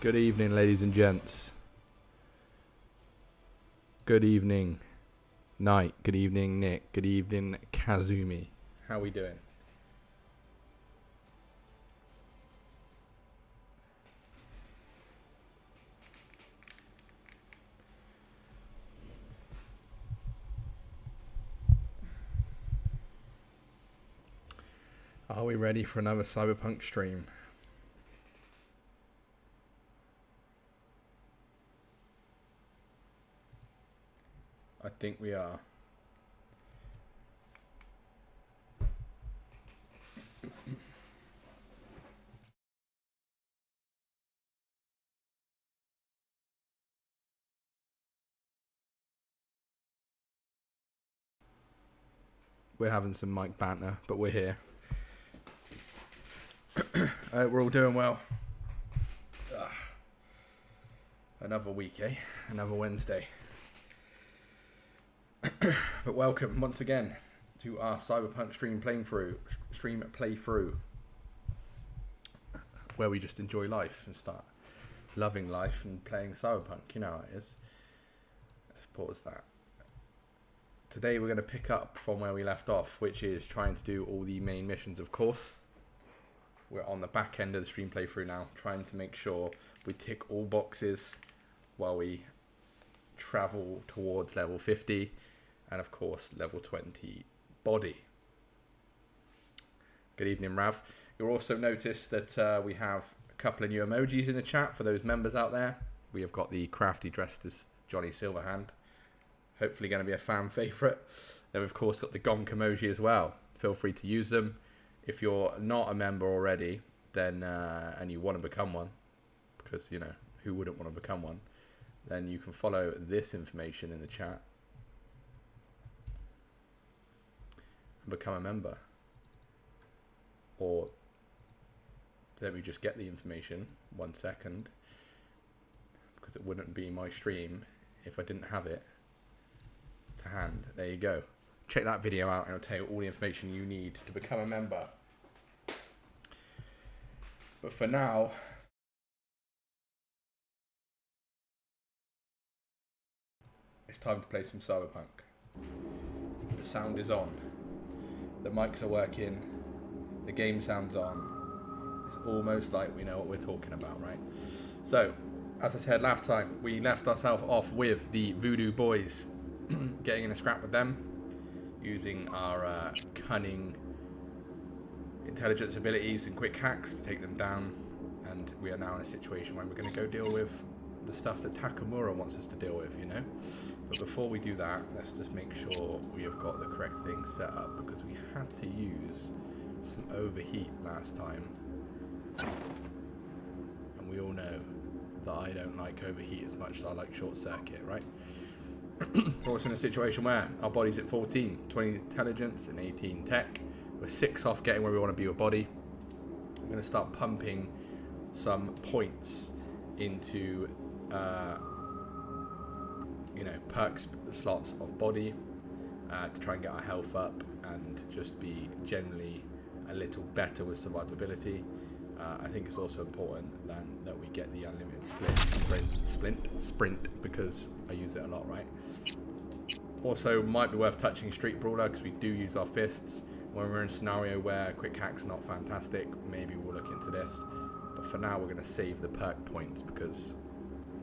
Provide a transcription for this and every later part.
Good evening, ladies and gents. Good evening, Night. Good evening, Nick. Good evening, Kazumi. How we doing? Are we ready for another Cyberpunk stream? I think we are. We're having some mic banter, but we're here. We're all doing well. Another week, eh? Another Wednesday. But welcome once again to our Cyberpunk stream playthrough, where we just enjoy life and start loving life and playing Cyberpunk. You know how it is. Let's pause that. Today we're going to pick up from where we left off, which is trying to do all the main missions, of course. We're on the back end of the stream playthrough now, trying to make sure we tick all boxes while we travel towards level 50 and, of course, level 20 body. Good evening, Rav. You'll also notice that we have a couple of new emojis in the chat for those members out there. We have got the Crafty dressed as Johnny Silverhand. Hopefully going to be a fan favourite. Then we've, of course, got the Gonk emoji as well. Feel free to use them. If you're not a member already, then and you want to become one, because, you know, who wouldn't want to become one, then you can follow this information in the chat and become a member. Or let me just get the information 1 second, because it wouldn't be my stream if I didn't have it to hand. There you go. Check that video out and it'll tell you all the information you need to become a member. But for now, it's time to play some Cyberpunk. The sound is on. The mics are working. The game sound's on. It's almost like we know what we're talking about, right? So, as I said last time, we left ourselves off with the Voodoo Boys, getting in a scrap with them, using our cunning intelligence abilities and quick hacks to take them down, and we are now in a situation where we're going to go deal with the stuff that Takemura wants us to deal with, you know. But before we do that, let's just make sure we have got the correct thing set up, because we had to use some overheat last time, and we all know that I don't like overheat as much as I like short circuit, right? We're also in a situation where our body's at 14, 20 intelligence and 18 tech. We're 6 off getting where we want to be with body. I'm going to start pumping some points into, perks slots of body to try and get our health up and just be generally a little better with survivability. I think it's also important that we get the unlimited sprint, because I use it a lot, right? Also, might be worth touching Street Brawler, because we do use our fists. When we're in a scenario where quick hack's not fantastic, maybe we'll look into this. But for now, we're going to save the perk points, because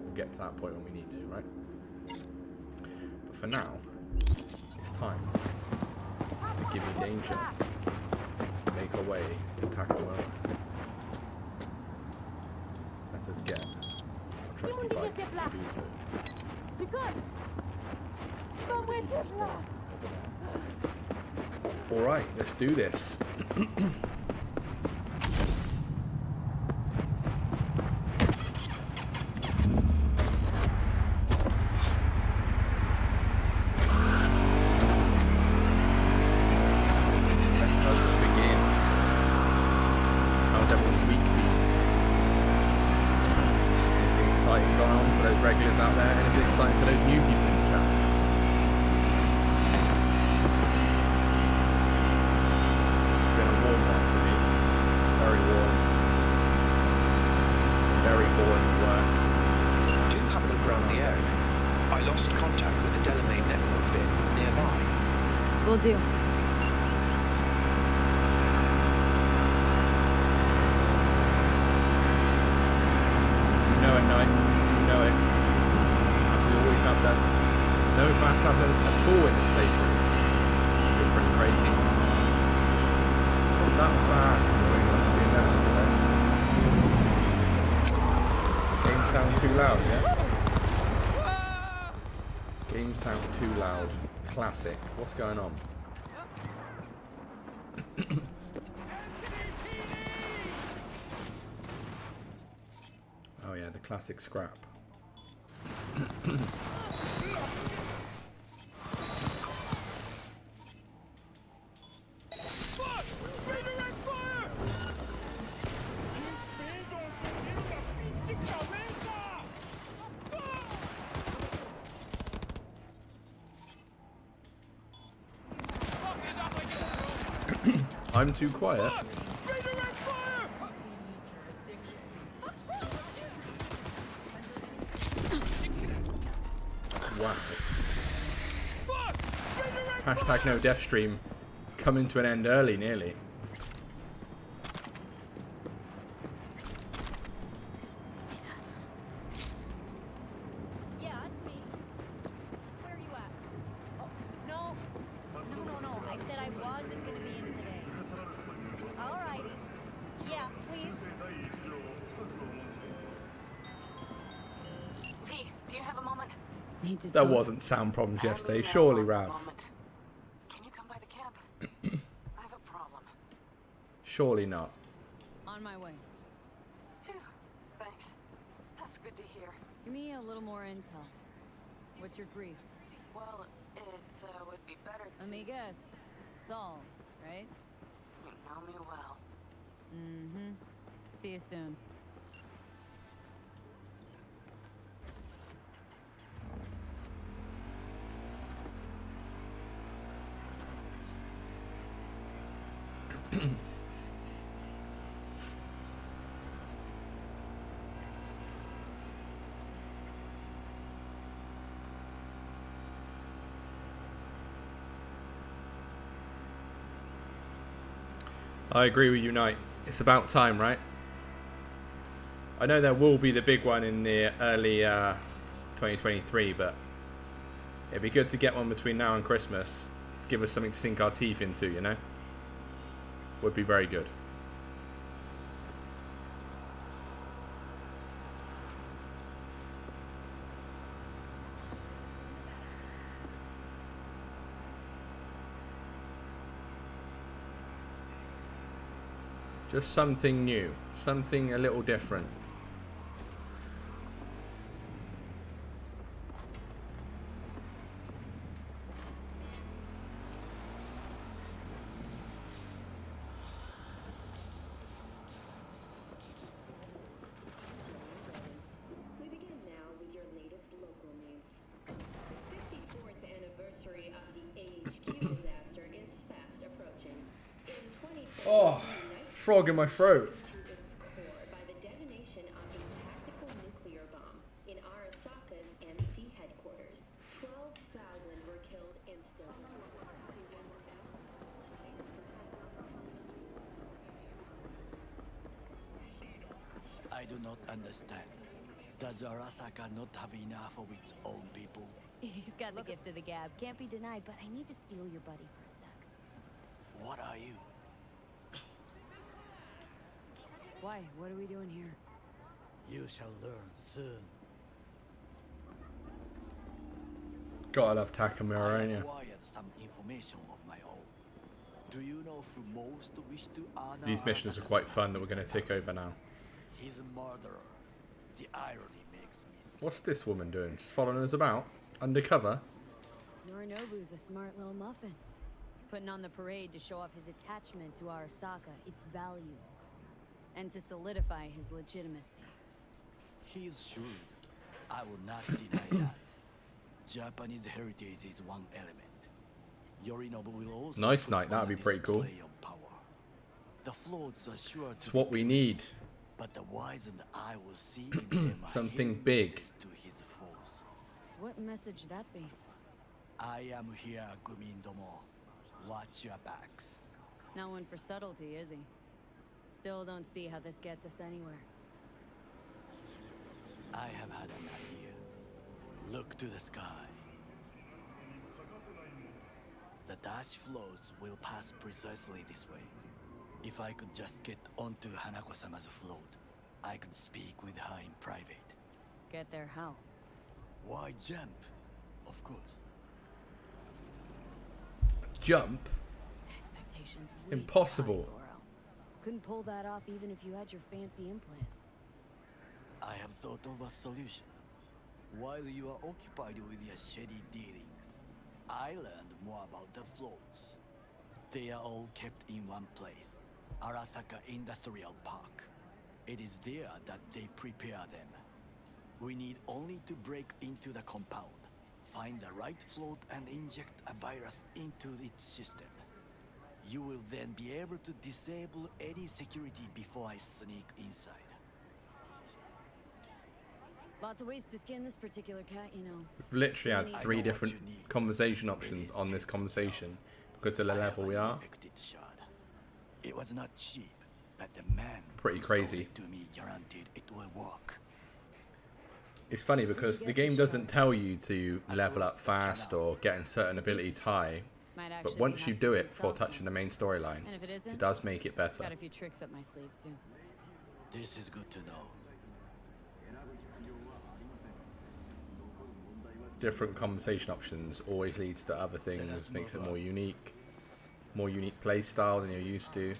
we'll get to that point when we need to, right? But for now, it's time to give me danger. Make our way to Takemura. Let us get our trusty bike to do so. Alright, let's do this. very boring work. Do have a look around the area. I lost contact with the Delamain network vehicle nearby. Will do. You know it, Knight. You know it. As we always have done. No fast travel at all in this playthrough. It's been pretty crazy. Not that bad when it comes to being noticeable though. Games sound too loud, yeah? Games sound too loud. Classic. What's going on? Oh yeah, the classic scrap. I'm too quiet. Wow. Hashtag no death stream coming to an end early, nearly. Yeah, it's me. Where are you at? Oh, no. No. I said I wasn't gonna be in today. Alrighty. Yeah, please. V, do you have a moment? Need to There talk. wasn't sound problems yesterday, surely, Rav. Can you come by the camp? I have a problem. Surely not. On my way. Phew, thanks. That's good to hear. Give me a little more intel. What's your grief? Well, it would be better to... Let me guess. Saul, right? You know me well. Mm-hmm. See you soon. I agree with you, Knight. It's about time, right? I know there will be the big one in the early 2023, but it'd be good to get one between now and Christmas. Give us something to sink our teeth into, you know? Would be very good. Just something new, something a little different. We begin now with your latest local news. The 54th anniversary of the AHQ disaster is fast approaching. In 2020, Oh, frog in my throat. to its core by the detonation of a tactical nuclear bomb in Arasaka's MC headquarters. 12,000 were killed instantly. I do not understand. Does Arasaka not have enough of its own people? He's got the gift of the gab. Can't be denied, but I need to steal your buddy for a sec. What are you? Why? What are we doing here? You shall learn soon. Gotta love Takemura, I ain't you? acquired some information of my own. Do you know who most wish to honor These missions are Arasaka's quite fun that we're memory? going to take over now. He's a murderer. The irony makes me sick. What's this woman doing? Just following us about? Undercover? Yorinobu's a smart little muffin. Putting on the parade to show off his attachment to Arasaka, its values, and to solidify his legitimacy. He is shrewd. I will not deny that. Japanese heritage is one element. Yorinobu will also Nice put night, that'd on a be pretty cool. display of power. The floats are sure to It's what we need. but the wizened eye will see in him a Something hidden big. message to his foes. What message that be? I am here, Gumindomo. Watch your backs. Not one for subtlety, is he? Still don't see how this gets us anywhere. I have had an idea. Look to the sky. The dash floats will pass precisely this way. If I could just get onto Hanako-sama's float, I could speak with her in private. Get there how? Why jump? Of course. Jump? Expectations way too Impossible. high, Goro. Couldn't pull that off even if you had your fancy implants. I have thought of a solution. While you are occupied with your shady dealings, I learned more about the floats. They are all kept in one place, Arasaka Industrial Park. It is there that they prepare them. We need only to break into the compound, find the right float and inject a virus into its system. You will then be able to disable any security before I sneak inside. Lots of ways to skin this particular cat, you know. We've literally had I three know what different you need. conversation options on this conversation because of the I have level we an are. infected shard. It was not cheap, but the man Pretty who sold crazy. it to me guaranteed it will work. It's funny because the game doesn't tell you to level up fast or getting certain abilities high, Might actually but be once you half do decent it before self-care. touching the main storyline, And if it isn't, it does make it better. got a few tricks up my sleeve too. This is good to know. Different conversation options always leads to other things, makes it more unique play style than you're used to.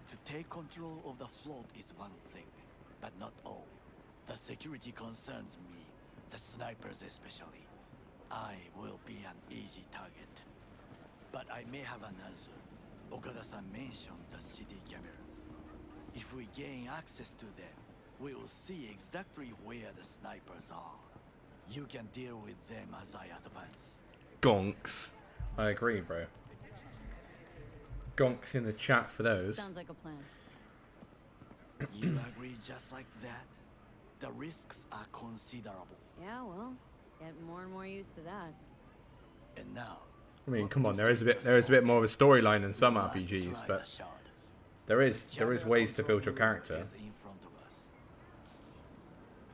To take control of the float is one thing, but not all. The security concerns me, the snipers especially. I will be an easy target. But I may have an answer. Okada-san mentioned the city cameras. If we gain access to them, we will see exactly where the snipers are. You can deal with them as I advance. Gonks. I agree, bro. Gonks in the chat for those. Sounds like a plan. You agree just like that? The risks are considerable. Yeah, well, get more and more used to that. And now, I mean, what come do on, you there is a think bit there is a bit more of a storyline in some We must RPGs, try but the shard. there is ways to build your Control character. is in front of us.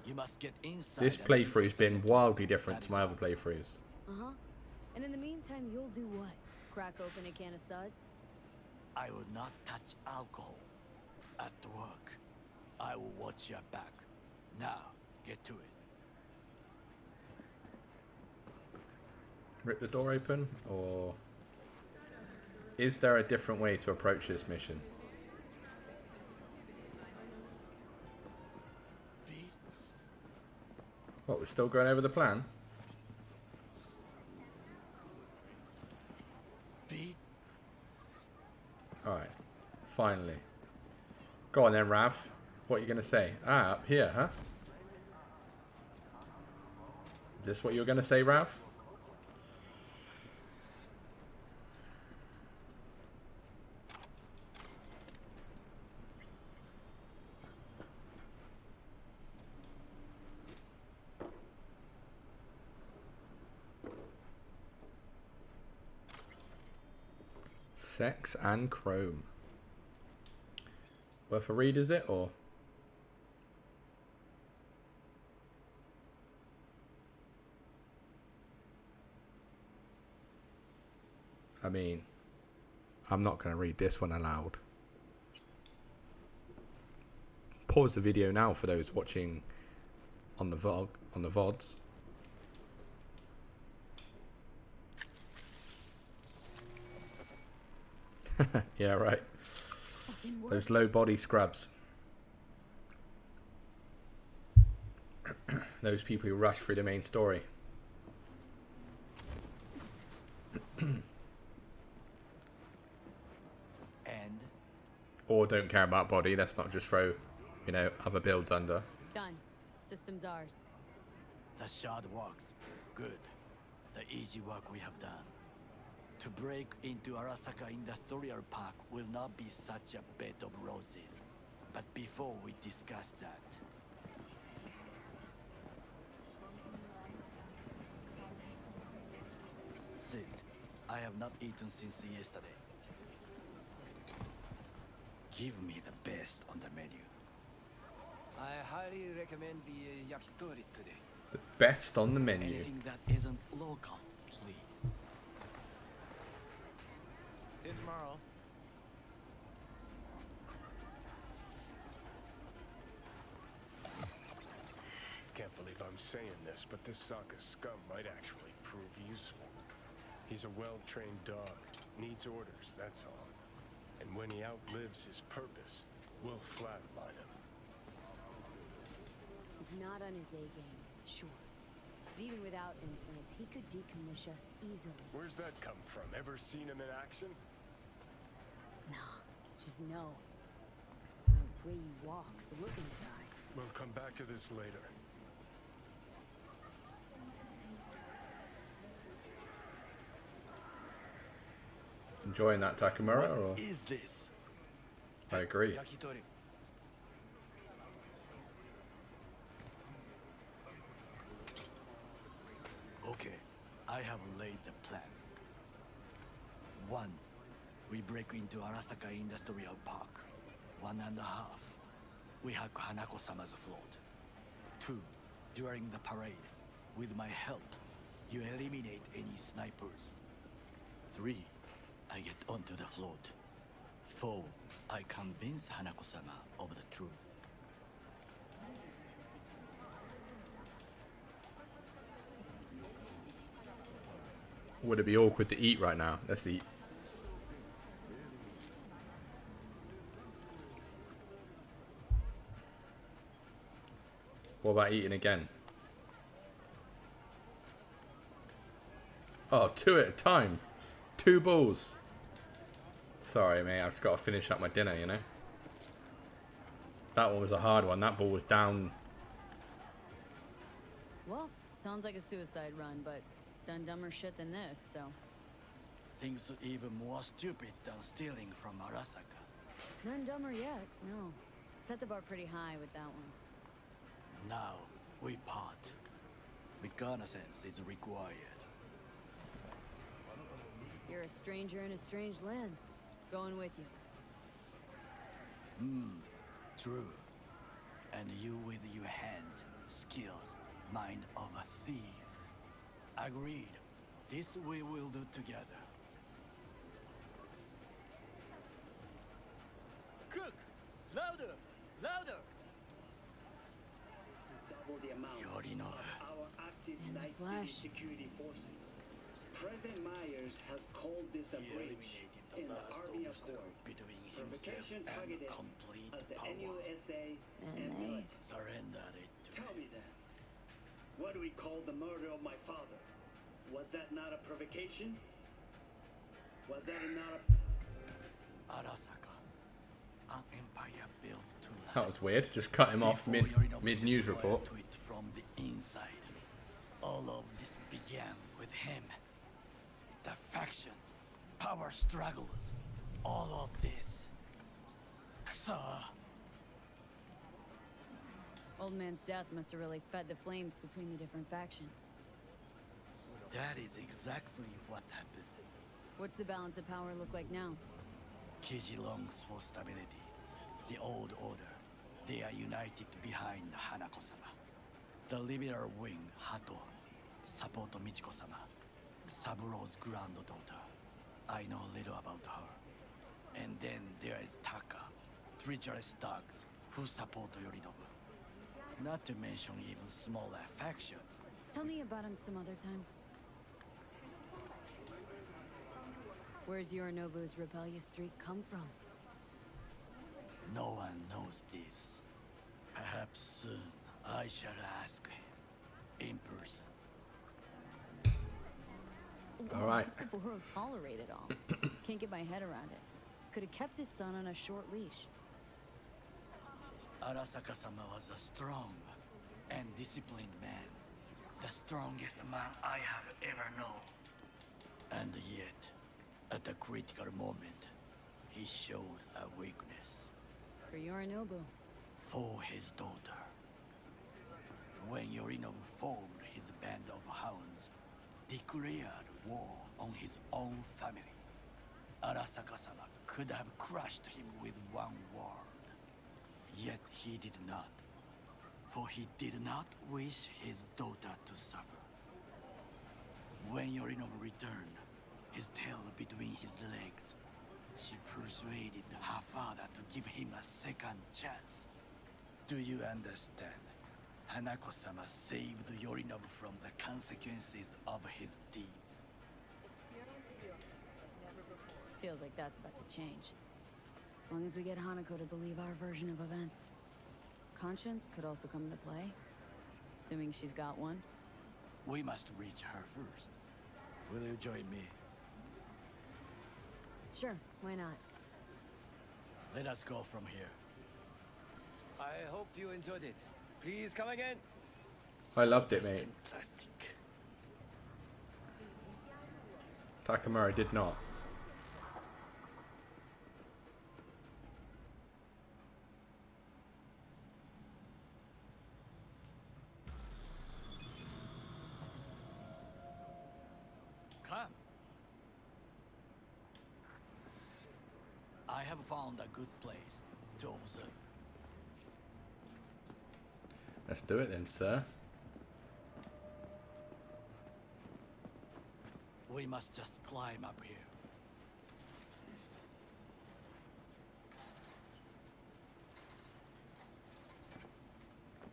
You must get inside This and playthrough's infect the been network. wildly different That to my is other playthroughs. Uh-huh. And in the meantime, you'll do what? Crack open a can of suds? I will not touch alcohol. At work, I will watch your back. Now, get to it. Rip the door open, or is there a different way to approach this mission? V, What, we're still going over the plan? V, Alright, finally. Go on then, Rav. What are you going to say? Ah, up here, huh? Is this what you were going to say, Rav? Sex and Chrome. Worth a read, is it, or? I mean, I'm not going to read this one aloud. Pause the video now for those watching on the VODs. Yeah, right. Those low body scrubs. Those people who rush through the main story. and Or don't care about body. Let's not just throw, other builds under. Done. System's ours. the shard works. Good. The easy work we have done. To break into Arasaka Industrial Park will not be such a bed of roses. But before we discuss that, sit. I have not eaten since yesterday. Give me the best on the menu. I highly recommend the yakitori today. The best on the menu. Anything that isn't local, please. See you tomorrow. Can't believe I'm saying this, but this Sokka scum might actually prove useful. He's a well-trained dog. Needs orders, that's all. And when he outlives his purpose, we'll flatline him. He's not on his A game, sure. But even without implants, he could decommission us easily. Where's that come from? Ever seen him in action? Nah, just know. The way he walks, the look in his eye. We'll come back to this later. Enjoying that Takemura, or? What is this? I agree. Yakitori. Okay, I have laid the plan. 1. We break into Arasaka Industrial Park. 1.5. We hack Hanako-sama's float. 2. During the parade, with my help, you eliminate any snipers. 3. I get onto the float. 4. I convince Hanako-sama of the truth. Would it be awkward to eat right now? Let's eat. What about eating again? Oh, 2 at a time. 2 balls. Sorry, mate. I've just got to finish up my dinner, you know? That one was a hard one. That ball was down. Well, sounds like a suicide run, but done dumber shit than this, so. Things are even more stupid than stealing from Arasaka. None dumber yet, no. Set the bar pretty high with that one. Now, we part. Reconnaissance is required. You're a stranger in a strange land. Going with you. True. And you with your hands, skills, mind of a thief. Agreed. This we will do together. Cook! Louder! Louder! Double the amount You already know. of our active And the Night Flash. City security forces. President Myers has called this a He breach eliminated in the the last Army of obstacle Corps. between himself Provocation and targeted complete at the power. NUSA And and they- us. Surrender it to Tell me then, what do we call the murder of my father? Was that not a provocation? Was that not a... Arasaka. An empire built to last. That was weird. Just cut him off Before Yorinobu mid set news fire report. to it from the inside. All of this began with him. The factions, power struggles, all of this. Ksa. Old man's death must have really fed the flames between the different factions. That is exactly what happened. What's the balance of power look like now? Kiji longs for stability. The old order. They are united behind Hanako-sama. The liberal wing, Hato, support Michiko-sama. Saburo's granddaughter. I know little about her. And then there is Taka, treacherous dogs, who support Yorinobu. Not to mention even smaller factions. Tell me about him some other time. Where's Yorinobu's rebellious streak come from? No one knows this. Perhaps soon I shall ask him in person. All right. Saburo tolerate it all. Can't get my head around it. Could have kept his son on a short leash. Arasaka-sama was a strong and disciplined man. The strongest man I have ever known. And yet, At a critical moment, he showed a weakness. For Yorinobu. For his daughter. When Yorinobu formed his band of hounds, declared war on his own family, Arasaka-sama could have crushed him with one word. Yet he did not. For he did not wish his daughter to suffer. When Yorinobu returned, his tail between his legs, she persuaded her father to give him a second chance. Do you understand? Hanako-sama saved Yorinobu from the consequences of his deeds. Feels like that's about to change. As long as we get Hanako to believe our version of events. Conscience could also come into play. Assuming she's got one. We must reach her first. Will you join me? Sure, why not? Let us go from here. I hope you enjoyed it. Please come again. I loved it, mate. Plastic. Takemura did not. Come. I have found a good place to observe. Let's do it then, sir. We must just climb up here.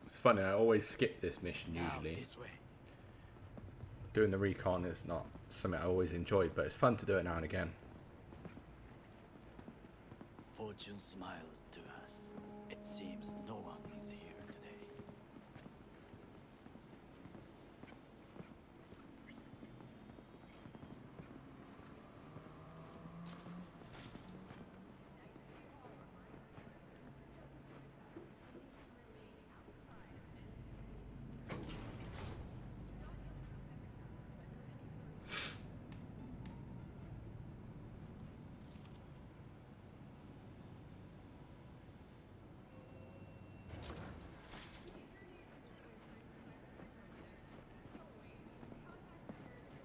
It's funny, I always skip this mission Now usually. this way. Doing the recon is not something I always enjoyed, but it's fun to do it now and again. Fortune smiles to us. It seems no one is here today.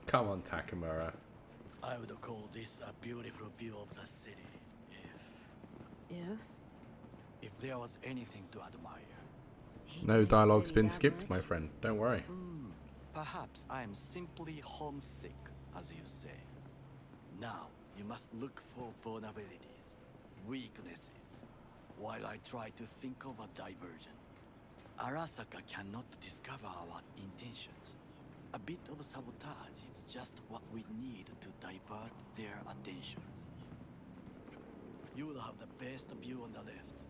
Come on, Takemura. I would call this a beautiful view of the city. If there was anything to admire. No dialogue's been skipped, my friend. Don't worry. Perhaps I am simply homesick, as you say. Now, you must look for vulnerabilities, weaknesses, while I try to think of a diversion. Arasaka cannot discover our intentions. A bit of sabotage is just what we need to divert their attentions. You will have the best view on the left.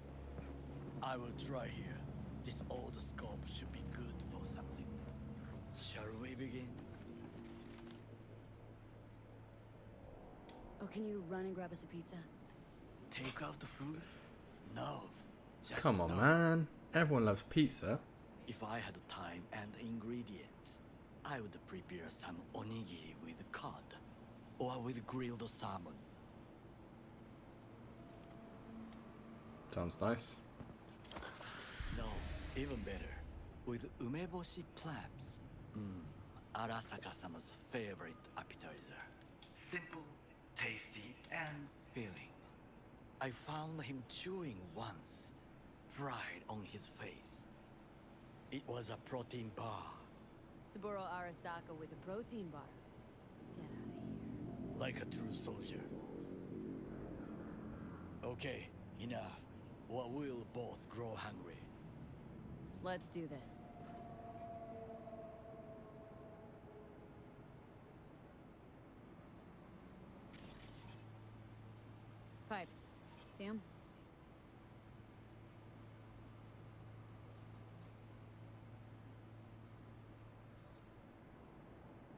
I will try here. This old scope should be good for something. Shall we begin? Oh, can you run and grab us a pizza? Take out the food? No. Just Come on, no. man. Everyone loves pizza. If I had time and ingredients, I would prepare some onigiri with cod, or with grilled salmon. Sounds nice. No, even better, with umeboshi clams. Arasaka-sama's favorite appetizer. Simple, tasty, and filling. I found him chewing once, pride on his face. It was a protein bar. Saburo Arasaka with a protein bar. Get out of here. Like a true soldier. Okay, enough. Or we'll both grow hungry. Let's do this. Pipes. See 'em?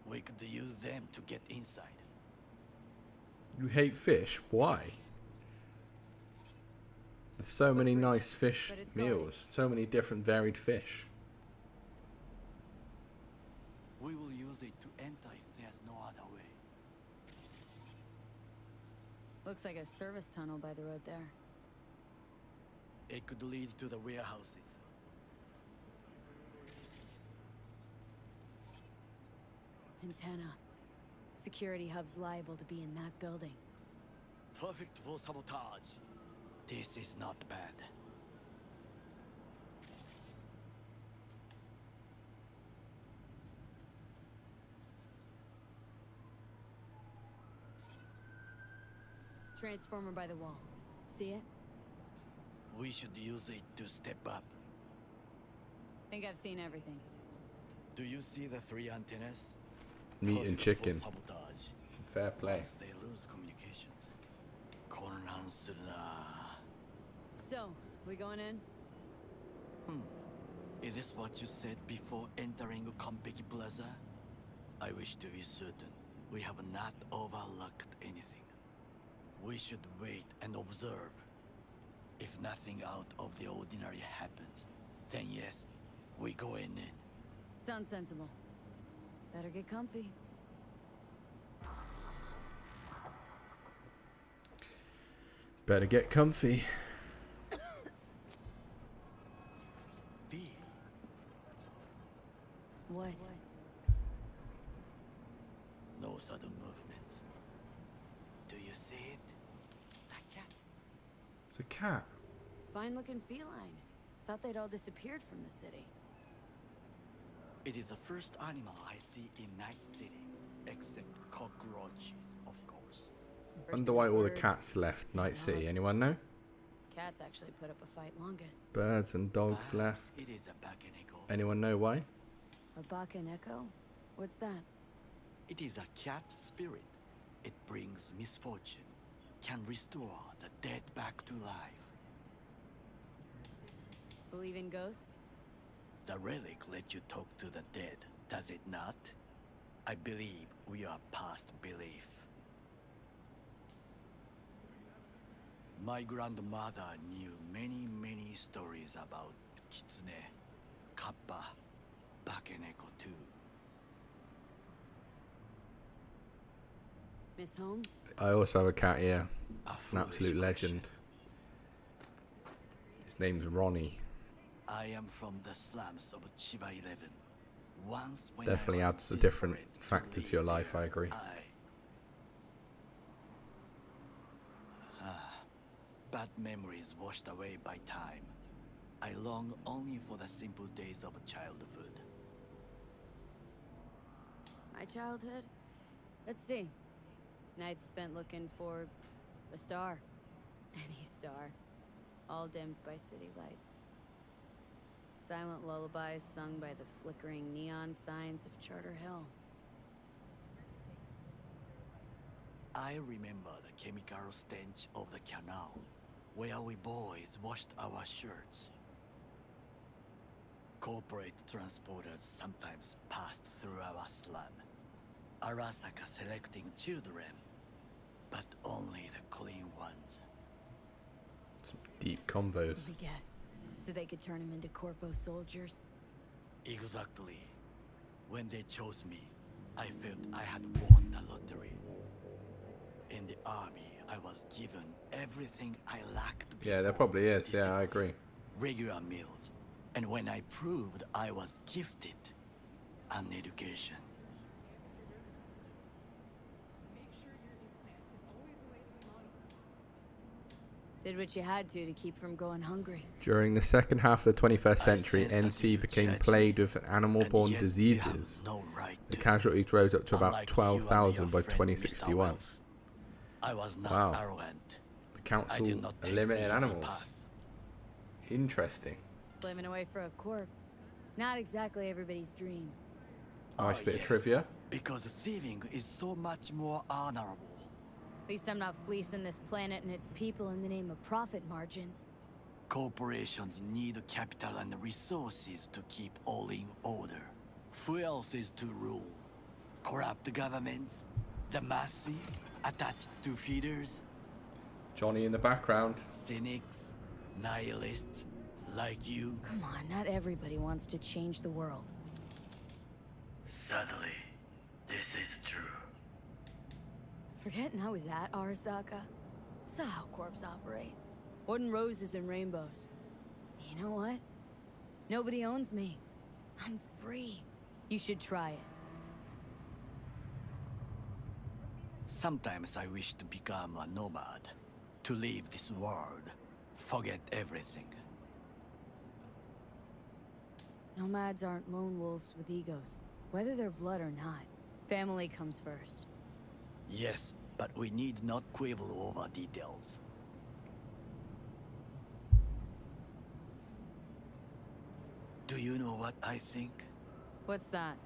We could use them to get inside. You hate fish? Why? There's so many nice fish meals. So many different varied fish. We will use it to enter if there's no other way. Looks like a service tunnel by the road there. It could lead to the warehouses. Antenna. Security hub's liable to be in that building. Perfect for sabotage. This is not bad. Transformer by the wall. See it? We should use it to step up. Think I've seen everything. Do you see the 3 antennas? Meat and Perfect chicken. for sabotage. Fair play. Once they lose communications. So, we going in? Is this what you said before entering Konpeki Plaza? I wish to be certain we have not overlooked anything. We should wait and observe. If nothing out of the ordinary happens, then yes, we go in. Sounds sensible. Better get comfy. Better get comfy. B. What? No sudden movements. Do you see it? That cat? It's a cat. Fine looking feline. Thought they'd all disappeared from the city. It is the first animal I see in Night City, except cockroaches, of course. Wonder why all the cats left Night City. Anyone know? Cats actually put up a fight longest. Birds and dogs left. It is a Bakeneko. Anyone know why? A Bakeneko? What's that? It is a cat spirit. It brings misfortune, can restore the dead back to life. Believe in ghosts? The relic let you talk to the dead, does it not? I believe we are past belief. My grandmother knew many stories about Kitsune, Kappa, Bakeneko too. Miss Home? I also have a cat here. A It's an absolute foolish legend. His name's Ronnie. I am from the slums of Chiba 11. Once when Definitely I was adds a different desperate factor to leave your life, there, I agree. Bad memories washed away by time. I long only for the simple days of childhood. My childhood? Let's see. Nights spent looking for a star. Any star. All dimmed by city lights. Silent lullabies sung by the flickering neon signs of Charter Hill. I remember the chemical stench of the canal, where we boys washed our shirts. Corporate transporters sometimes passed through our slum. Arasaka selecting children, but only the clean ones. Some deep combos. Let me guess. So they could turn him into corpo soldiers? Exactly. When they chose me, I felt I had won the lottery. In the army, I was given everything I lacked before. Yeah, there probably is. Yeah, I agree. Regular meals. And when I proved I was gifted an education. Did what you had to keep from going hungry. During the second half of the 21st century, sense that NC you became judge plagued me, with animal-borne and yet diseases. you have no right The to. casualties rose up to about Unlike 12,000 you by and your friend, Mr. 2061. Wells, I was not Wow. arrogant. The I council did not take eliminated the easy animals. path. Interesting. Slaving away for a corp. Not exactly everybody's dream. Nice Oh, bit of yes, trivia. Because thieving is so much more honorable. At least I'm not fleecing this planet and its people in the name of profit margins. Corporations need capital and resources to keep all in order. Who else is to rule? Corrupt governments? The masses attached to feeders? Johnny in the background. Cynics? Nihilists? Like you? Come on, not everybody wants to change the world. Sadly, this is true. Forgetting I was at Arasaka. So how corps operate. Wooden roses and rainbows. You know what? Nobody owns me. I'm free. You should try it. Sometimes I wish to become a nomad. To leave this world. Forget everything. Nomads aren't lone wolves with egos. Whether they're blood or not, family comes first. Yes, but we need not quibble over details. Do you know what I think? What's that?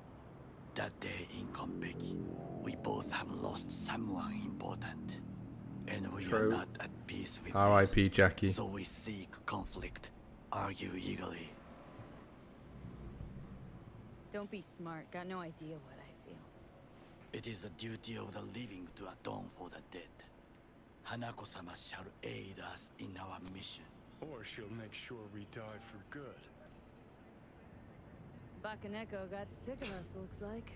That day in Konpeki, we both have lost someone important. And we True. are not at peace with R.I.P. this. Jackie. So we seek conflict, argue eagerly. Don't be smart. Got no idea what I feel. It is the duty of the living to atone for the dead. Hanako-sama shall aid us in our mission. Or she'll make sure we die for good. Bakaneko got sick of us, looks like.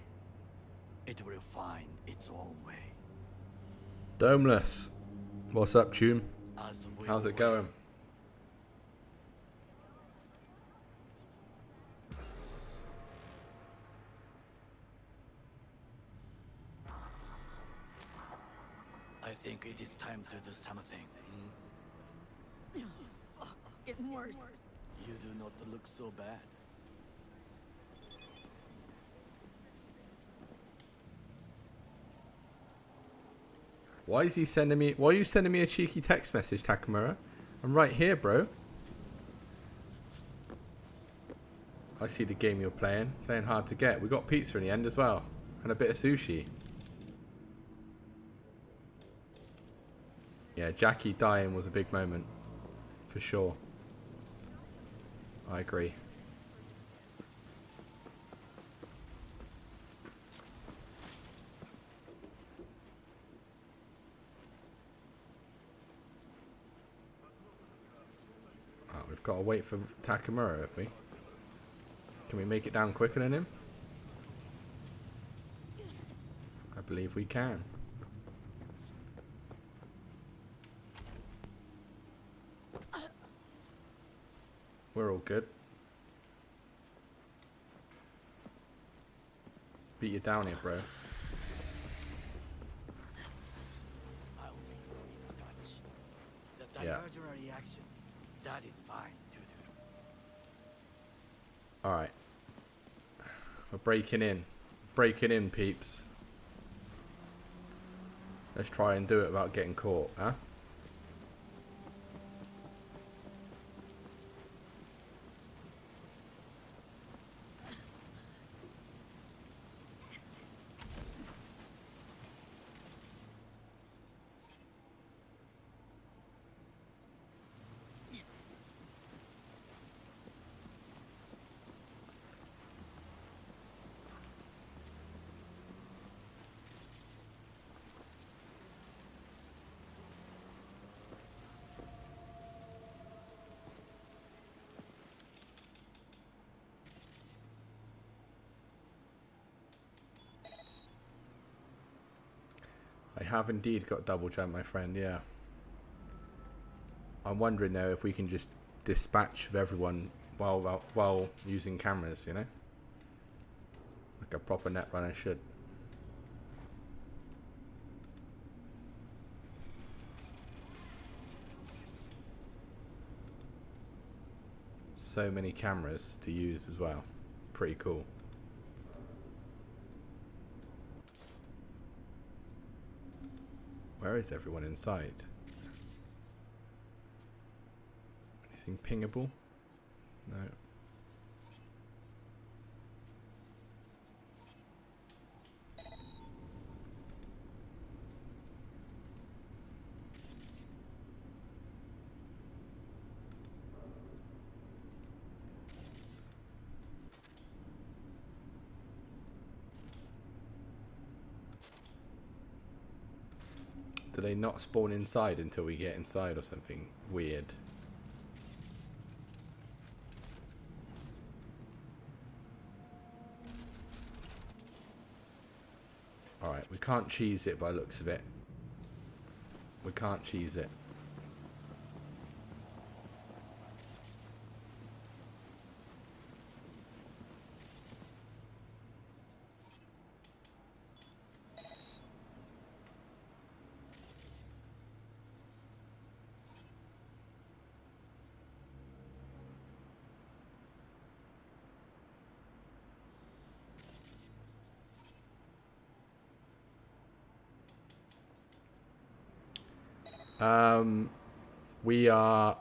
It will find its own way. Domeless. What's up, Tune? As we How's it will. going? I think it is time to do something. Fuck, getting worse. You do not look so bad. Why is he sending me? Why are you sending me a cheeky text message, Takemura? I'm right here, bro. I see the game you're playing. Playing hard to get. We got pizza in the end as well, and a bit of sushi. Yeah, Jackie dying was a big moment, for sure. I agree. We've got to wait for Takemura, have we? Can we make it down quicker than him? I believe we can. We're all good. Beat you down here, bro. I will be in touch. The Yeah. divergent reaction, that is fine to do. Alright. We're breaking in. Breaking in, peeps. Let's try and do it without getting caught, huh? I have indeed got double jump, my friend, yeah. I'm wondering though if we can just dispatch of everyone while using cameras, you know? Like a proper net runner should. So many cameras to use as well. Pretty cool. Where is everyone inside? Anything pingable? No. Do they not spawn inside until we get inside or something weird? Alright, we can't cheese it by the looks of it. We can't cheese it. We are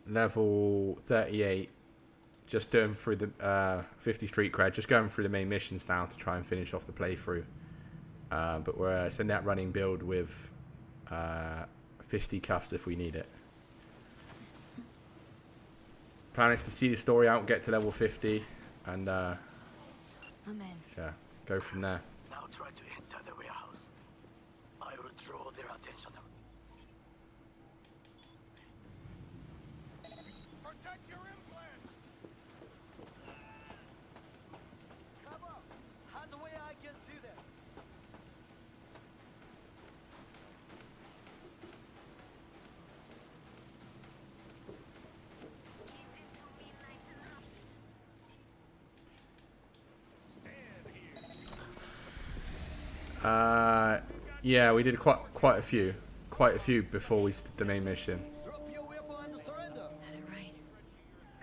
level 38, just doing through the 50 street cred, just going through the main missions now to try and finish off the playthrough. But we're sending that running build with fisticuffs if we need it. Plan is to see the story out, get to level 50, and I'm in. yeah, go from there. Now try to enter the warehouse. I will draw their attention. Protect your implants! Come on! Hand away, I can see them. Yeah, we did quite a few before we did the main mission. Drop your weapon and surrender. Had it right.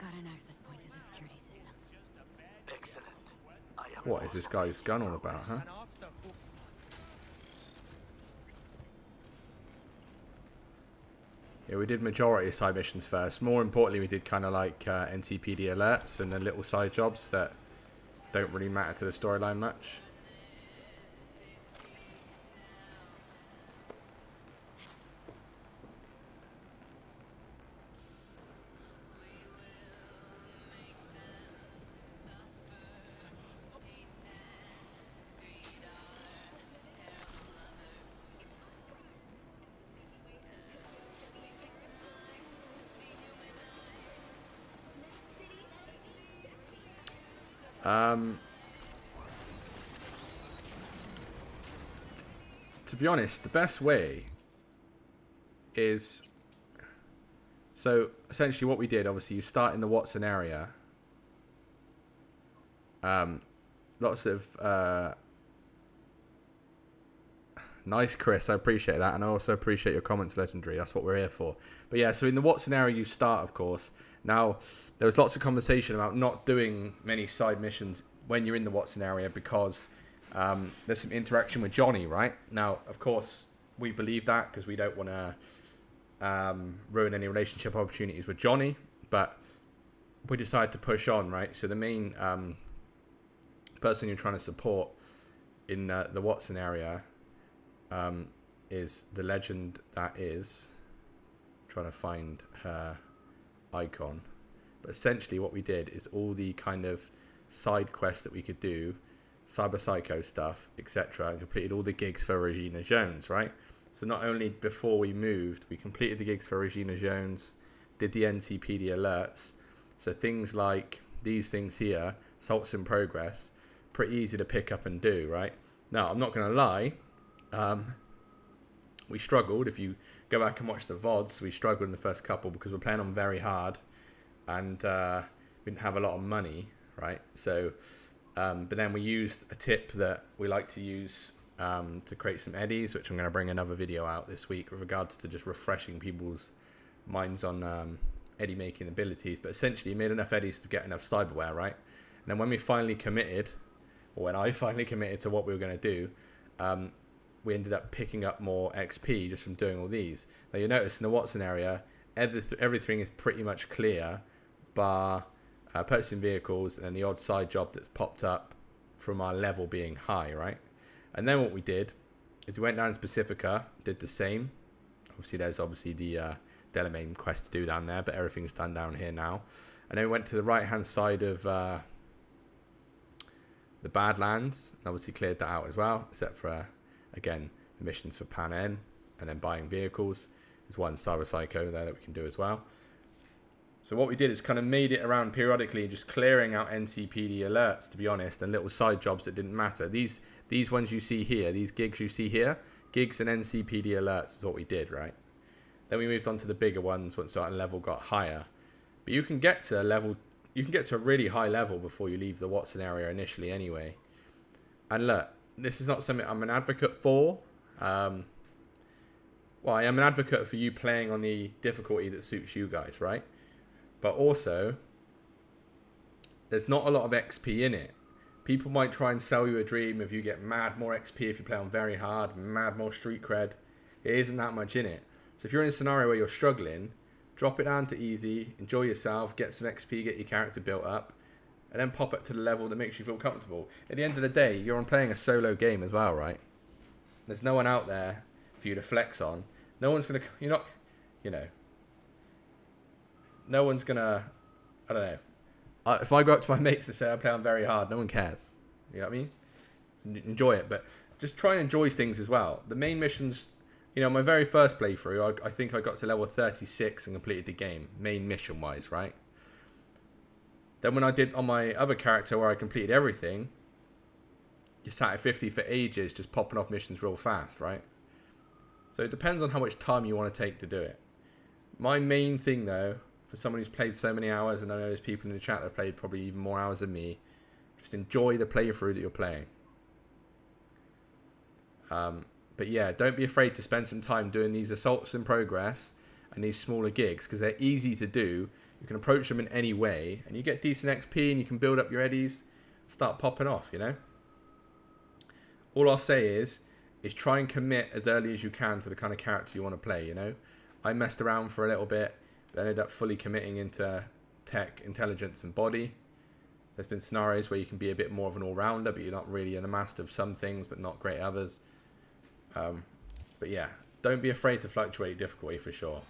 Got an access point to the security systems. Excellent. I am What is this guy's gun all about, huh? Yeah, we did majority of side missions first. More importantly, we did kind of like NCPD alerts and the little side jobs that don't really matter to the storyline much. To be honest, the best way is, so essentially what we did, obviously you start in the Watson area. Lots of nice, Chris, I appreciate that, and I also appreciate your comments, Legendary. That's what we're here for. But yeah, so in the Watson area you start, of course. Now, there was lots of conversation about not doing many side missions when you're in the Watson area because there's some interaction with Johnny, right? Now, of course, we believe that because we don't want to ruin any relationship opportunities with Johnny, but we decided to push on, right? So the main person you're trying to support in the Watson area is the legend that is, trying to find her icon, but essentially what we did is all the kind of side quests that we could do, Cyber Psycho stuff, etc., and completed all the gigs for Regina Jones, right? So not only before we moved, we completed the gigs for Regina Jones, did the NCPD alerts, so things like these things here, assaults in progress, pretty easy to pick up and do, right? Now, I'm not going to lie, we struggled. If you go back and watch the VODs, we struggled in the first couple because we're playing on very hard and we didn't have a lot of money, right? So, but then we used a tip that we like to use to create some eddies, which I'm going to bring another video out this week with regards to just refreshing people's minds on eddy making abilities. But essentially, you made enough eddies to get enough cyberware, right? And then when we finally committed, or when I finally committed to what we were going to do, we ended up picking up more XP just from doing all these. Now you notice in the Watson area, everything is pretty much clear, bar purchasing vehicles and then the odd side job that's popped up from our level being high, right? And then what we did is we went down to Pacifica, did the same. Obviously there's the Delamain quest to do down there, but everything's done down here now. And then we went to the right hand side of the Badlands, and obviously cleared that out as well, except for again, the missions for Pan N, and then buying vehicles. There's one Cyber Psycho there that we can do as well. So what we did is kind of made it around periodically, just clearing out NCPD alerts, to be honest, and little side jobs that didn't matter. These These ones you see here, these gigs you see here, gigs and NCPD alerts is what we did, right? Then we moved on to the bigger ones once certain level got higher. But you can get to a really high level before you leave the Watson area initially anyway. And look, this is not something I'm an advocate for. Well, I am an advocate for you playing on the difficulty that suits you guys, right? But also, there's not a lot of XP in it. People might try and sell you a dream if you get mad more XP if you play on very hard, mad more street cred. It isn't that much in it. So if you're in a scenario where you're struggling, drop it down to easy, enjoy yourself, get some XP, get your character built up, and then pop it to the level that makes you feel comfortable. At the end of the day, you're on playing a solo game as well, right? There's no one out there for you to flex on. No one's going to, you're not, you know, no one's going to, I don't know. If I go up to my mates and say I play on very hard, no one cares. You know what I mean? Enjoy it, but just try and enjoy things as well. The main missions, you know, my very first playthrough, I think I got to level 36 and completed the game, main mission wise, right? Then when I did on my other character where I completed everything, you sat at 50 for ages just popping off missions real fast, right? So it depends on how much time you want to take to do it. My main thing though, for someone who's played so many hours, and I know there's people in the chat that have played probably even more hours than me, just enjoy the playthrough that you're playing. But yeah, don't be afraid to spend some time doing these assaults in progress and these smaller gigs, because they're easy to do. You can approach them in any way, and you get decent XP, and you can build up your eddies, start popping off, you know? All I'll say is try and commit as early as you can to the kind of character you want to play, you know? I messed around for a little bit, but ended up fully committing into tech, intelligence, and body. There's been scenarios where you can be a bit more of an all-rounder, but you're not really a master of some things, but not great at others. But yeah, don't be afraid to fluctuate difficulty for sure.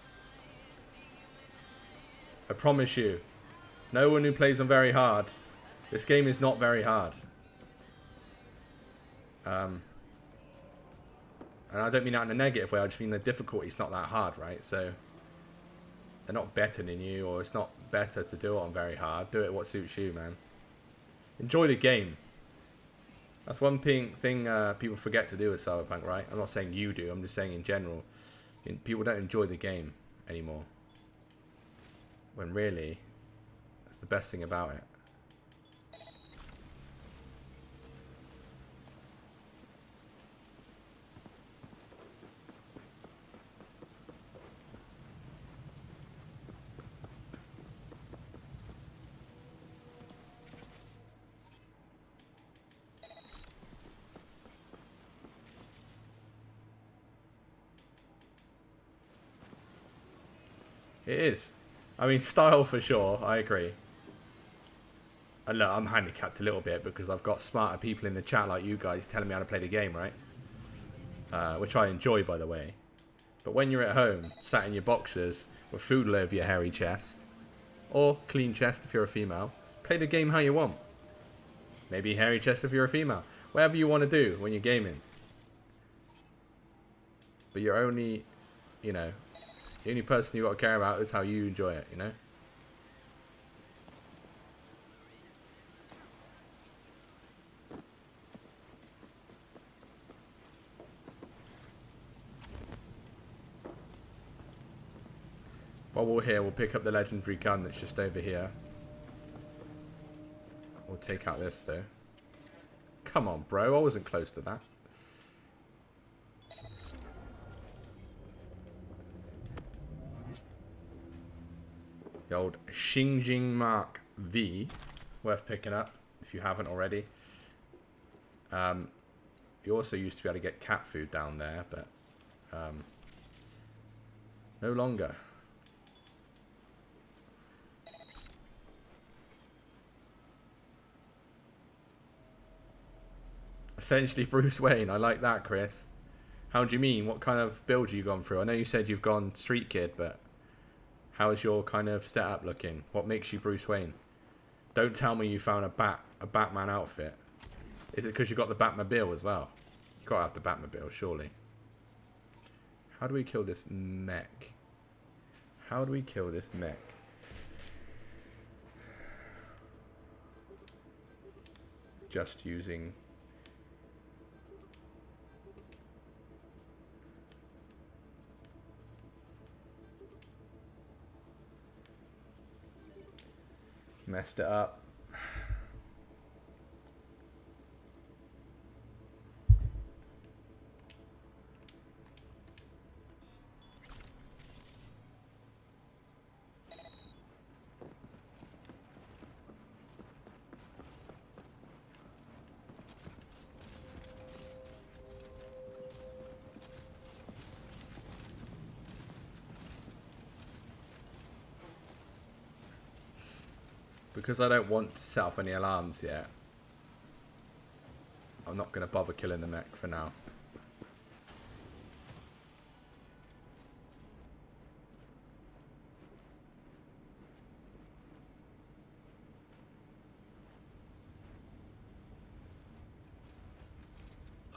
I promise you, no one who plays on very hard, this game is not very hard. And I don't mean that in a negative way, I just mean the difficulty's not that hard, right? So they're not better than you, or it's not better to do it on very hard. Do it what suits you, man. Enjoy the game. That's one thing people forget to do with Cyberpunk, right? I'm not saying you do, I'm just saying in general. People don't enjoy the game anymore. When really, that's the best thing about it. It is. I mean, style for sure. I agree. And look, I'm handicapped a little bit because I've got smarter people in the chat like you guys telling me how to play the game, right? Which I enjoy, by the way. But when you're at home, sat in your boxers with food all over your hairy chest, or clean chest if you're a female, play the game how you want. Maybe hairy chest if you're a female. Whatever you want to do when you're gaming. But you're only, you know, the only person you got to care about is how you enjoy it, you know? While we're here, we'll pick up the legendary gun that's just over here. We'll take out this, though. Come on, bro. I wasn't close to that. The old Xinjiang Mark V, worth picking up if you haven't already. You also used to be able to get cat food down there, but no longer. Essentially Bruce Wayne. I like that, Chris. How do you mean? What kind of build you gone through? I know you said you've gone Street Kid, but how's your kind of setup looking? What makes you Bruce Wayne? Don't tell me you found a Batman outfit. Is it because you got the Batmobile as well? You gotta have the Batmobile, surely. How do we kill this mech? How do we kill this mech? Just using Messed it up. Because I don't want to set off any alarms yet, I'm not going to bother killing the mech for now.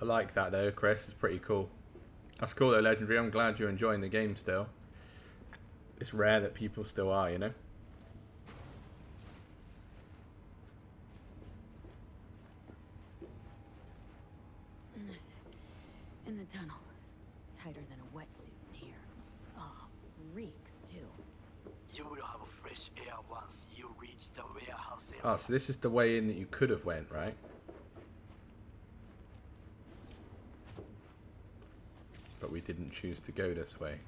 I like that though, Chris. It's pretty cool. That's cool though, Legendary. I'm glad you're enjoying the game still. It's rare that people still are, you know? In the tunnel. Tighter than a wetsuit in here. Oh, reeks too. You will have fresh air once you reach the warehouse area. Oh, so this is the way in that you could have went, right? But we didn't choose to go this way.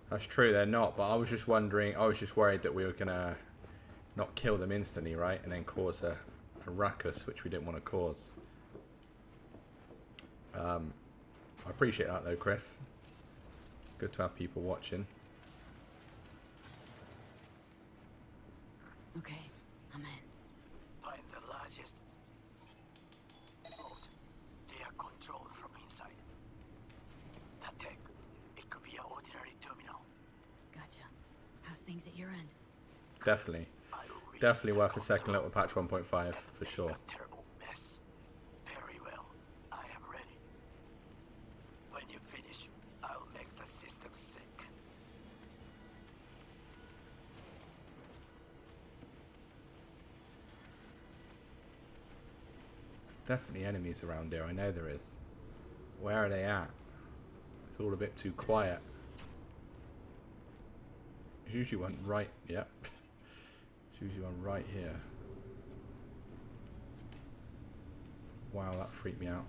That's true, they're not, but I was just wondering, I was just worried that we were gonna not kill them instantly, right? And then cause a ruckus, which we didn't want to cause. I appreciate that though, Chris. Good to have people watching. Okay, I'm in. Find the largest float. They are controlled from inside. That tech, it could be an ordinary terminal. Gotcha. How's things at your end? Definitely. Definitely worth a second look at patch 1.5 for sure. Terrible mess. Very well. I am ready. When you finish, I'll make the system sick. Definitely enemies around here, I know there is. Where are they at? It's all a bit too quiet. There's usually one right, yep. There's usually one right here. Wow, that freaked me out.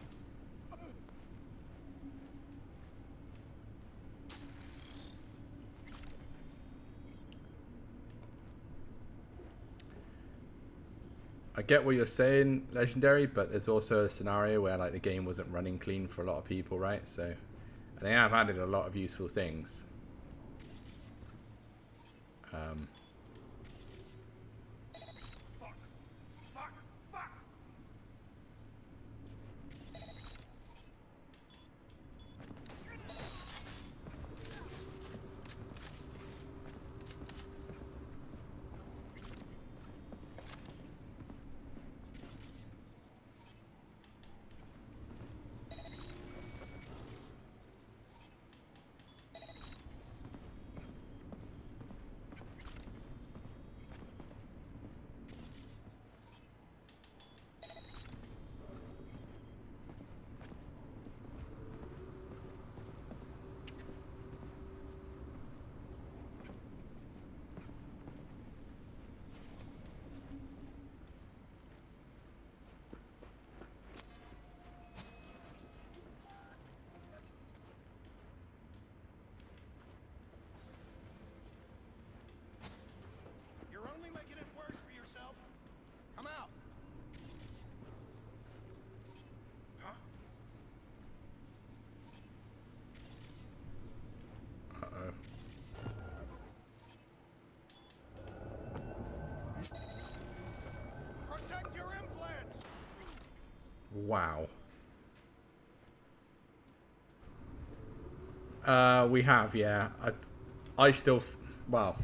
I get what you're saying, Legendary, but there's also a scenario where like the game wasn't running clean for a lot of people, right? So, and they have added a lot of useful things. You're only making it worse for yourself. Come out. Huh? Uh-oh. Protect your implants. Wow. We have, yeah. I still, well.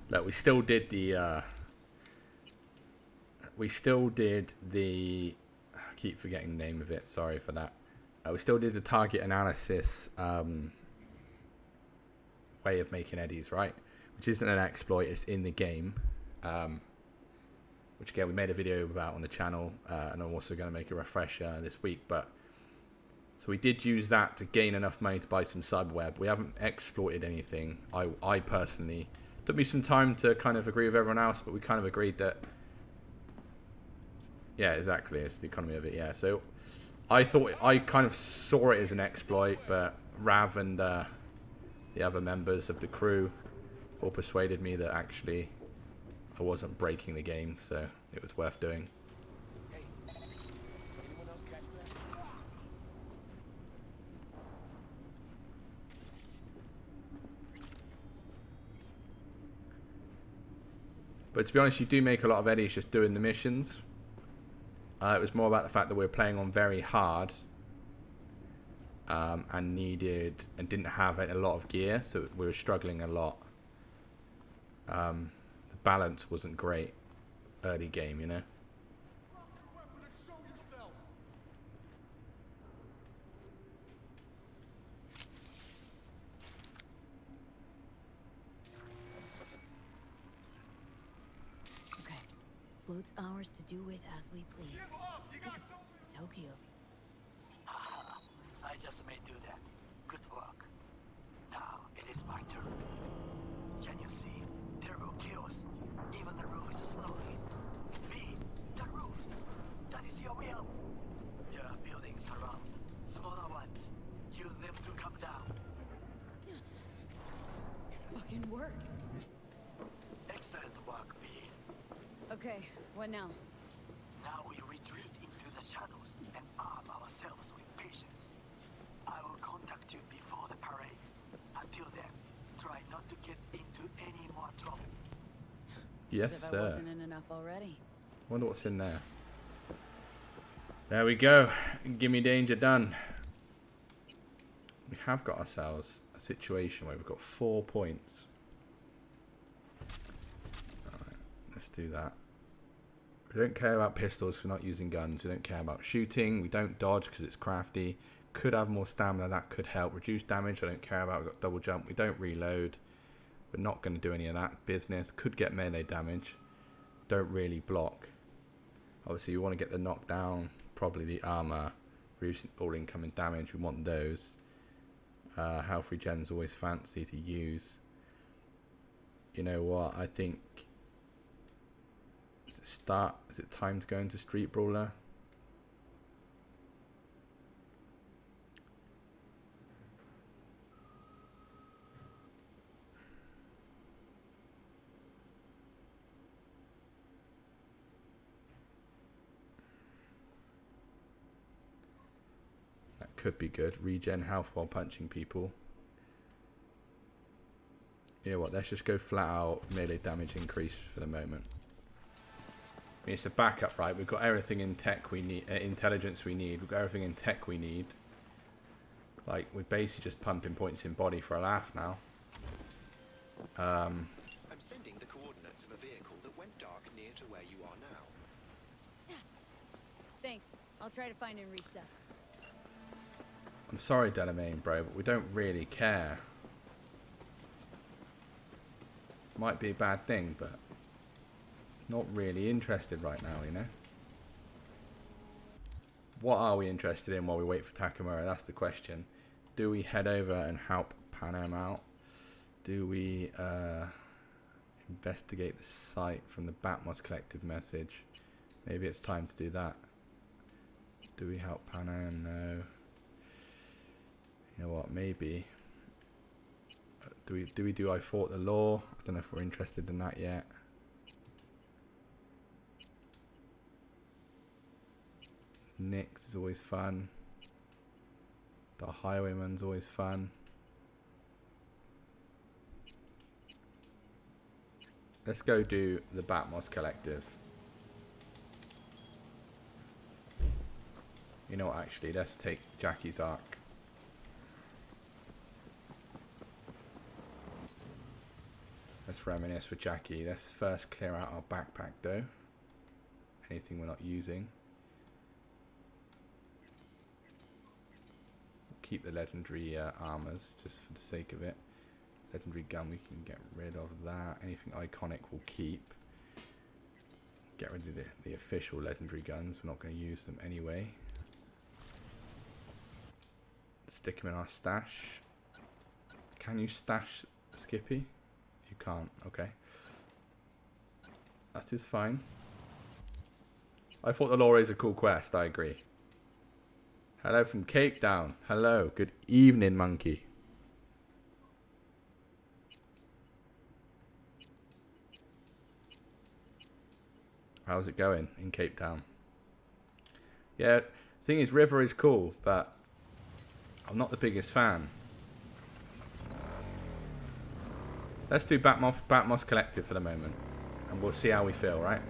Look, we still did the, I keep forgetting the name of it, sorry for that. We still did the target analysis way of making eddies, right? Which isn't an exploit, it's in the game. which again we made a video about on the channel, and I'm also going to make a refresher this week. But so we did use that to gain enough money to buy some cyberweb. We haven't exploited anything. I personally, took me some time to kind of agree with everyone else, but we kind of agreed that, yeah, exactly, it's the economy of it. Yeah, so I kind of saw it as an exploit, but Rav and the other members of the crew all persuaded me that actually I wasn't breaking the game, so it was worth doing. But to be honest, you do make a lot of eddies just doing the missions. It was more about the fact that we were playing on very hard, and didn't have a lot of gear, so we were struggling a lot. The balance wasn't great early game, you know. Okay, float's ours to do with as we please. Tokyo. Haha, I just may do that. Good work. Now it is my turn. Can you see? Terrible chaos. Even the roof is slowly. Me, the roof. That is your will. There are buildings around. Smaller ones. Use them to come down. Fucking worked. Excellent work, B. Okay, what now? Now we retreat into the shadows and arm ourselves with patience. I will contact you before the parade. Until then, try not to get into any more trouble. Yes, As if sir. I wasn't in enough already. Wonder what's in there. There we go. Gimme danger done. We have got ourselves a situation where we've got 4 points. Alright, let's do that. We don't care about pistols, we're not using guns. We don't care about shooting. We don't dodge because it's crafty. Could have more stamina, that could help. Reduce damage, I don't care about. We've got double jump. We don't reload. We're not going to do any of that business. Could get melee damage. Don't really block. Obviously, you want to get the knockdown, probably the armor, reduce all incoming damage. We want those. Health regen's always fancy to use. You know what? I think. Is it time to go into Street Brawler? That could be good. Regen health while punching people. You know what? Let's just go flat out melee damage increase for the moment. I mean, it's a backup, right? We've got everything in tech we need, intelligence we need. We've got everything in tech we need. Like, we're basically just pumping points in body for a laugh now. I'm sending the coordinates of a vehicle that went dark near to where you are now. Thanks. I'll try to find and reset. I'm sorry, Delamain, bro, but we don't really care. Might be a bad thing, but not really interested right now, you know? What are we interested in while we wait for Takemura? That's the question. Do we head over and help Panam out? Do we investigate the site from the Batmos collective message? Maybe it's time to do that. Do we help Panam? No. You know what? Maybe. Do we I fought the law? I don't know if we're interested in that yet. Nix is always fun. The Highwayman's always fun. Let's go do the Batmos Collective. You know what, actually, let's take Jackie's arc. Let's reminisce with Jackie. Let's first clear out our backpack though. Anything we're not using. Keep the legendary armors just for the sake of it. Legendary gun, we can get rid of that. Anything iconic we'll keep. Get rid of the official legendary guns. We're not going to use them anyway. Stick them in our stash. Can you stash Skippy? You can't. Okay. That is fine. I thought the Lore is a cool quest. I agree. Hello from Cape Town. Hello. Good evening, monkey. How's it going in Cape Town? Yeah, thing is, River is cool, but I'm not the biggest fan. Let's do Batmos Collective for the moment, and we'll see how we feel, right?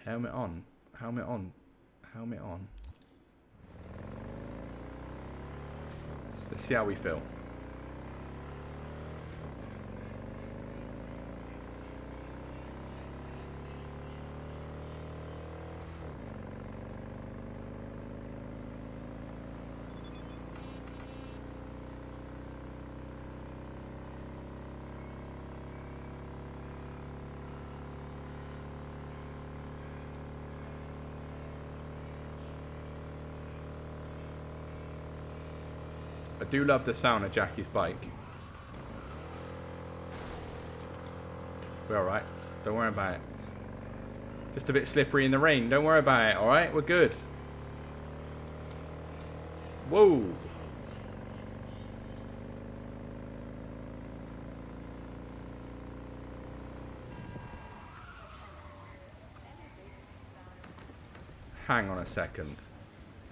Helmet on. Helmet on. Helmet on. Let's see how we feel. I do love the sound of Jackie's bike. We're alright. Don't worry about it. Just a bit slippery in the rain. Don't worry about it, alright? We're good. Whoa! Hang on a second.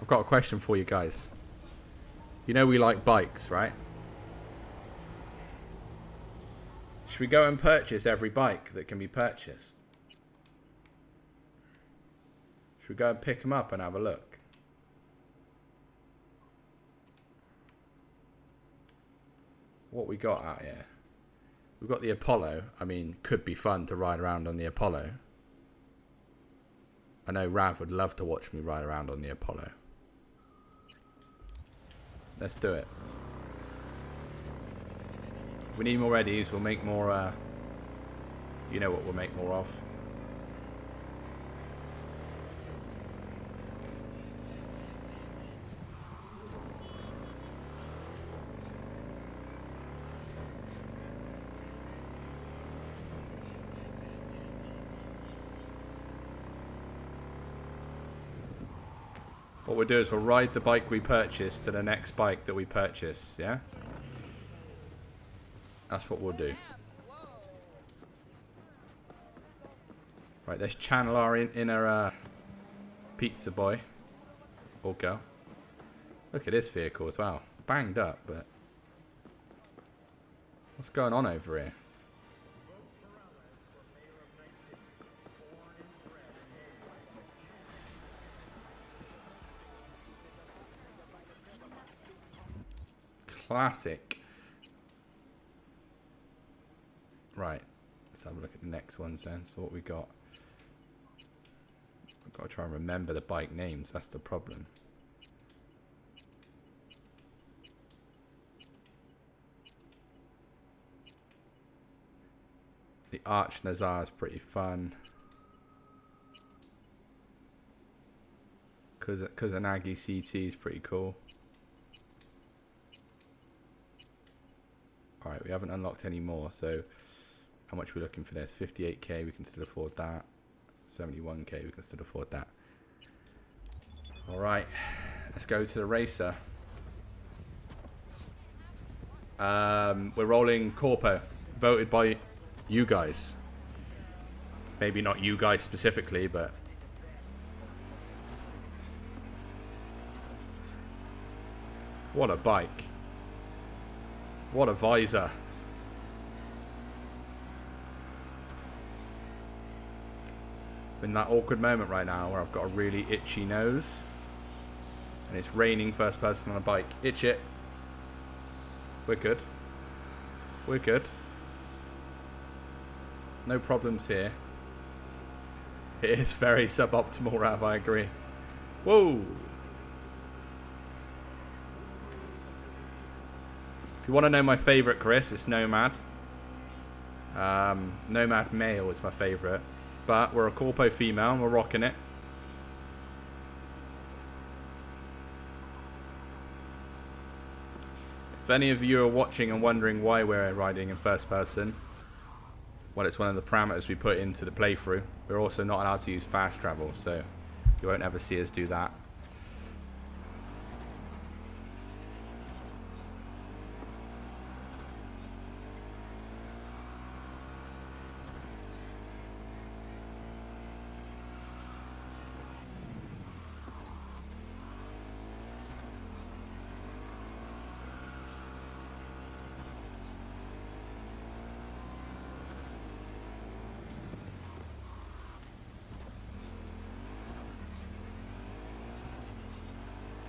I've got a question for you guys. You know we like bikes, right? Should we go and purchase every bike that can be purchased? Should we go and pick them up and have a look? What we got out here? We've got the Apollo. I mean, could be fun to ride around on the Apollo. I know Rav would love to watch me ride around on the Apollo. Let's do it. If we need more eddies, we'll make more, you know what we'll make more of. What we'll do is we'll ride the bike we purchased to the next bike that we purchase, yeah? That's what we'll do. Right, let's channel our inner pizza boy. Or girl. Look at this vehicle as well. Banged up, but... what's going on over here? Classic. Right, let's have a look at the next ones then. So what we got? I've got to try and remember the bike names. That's the problem. The Arch Nazar is pretty fun. Kusanagi CT is pretty cool. Alright, we haven't unlocked any more, so how much are we looking for this? 58k, we can still afford that. 71k, we can still afford that. Alright, let's go to the racer. We're rolling Corpo, voted by you guys. Maybe not you guys specifically, but... what a bike. What a visor. In that awkward moment right now where I've got a really itchy nose. And it's raining first person on a bike. Itch it. We're good. We're good. No problems here. It is very suboptimal, Rav, I agree. Whoa! If you want to know my favourite Chris, it's Nomad. Nomad male is my favourite. But we're a corpo female and we're rocking it. If any of you are watching and wondering why we're riding in first person, well, it's one of the parameters we put into the playthrough. We're also not allowed to use fast travel, so you won't ever see us do that.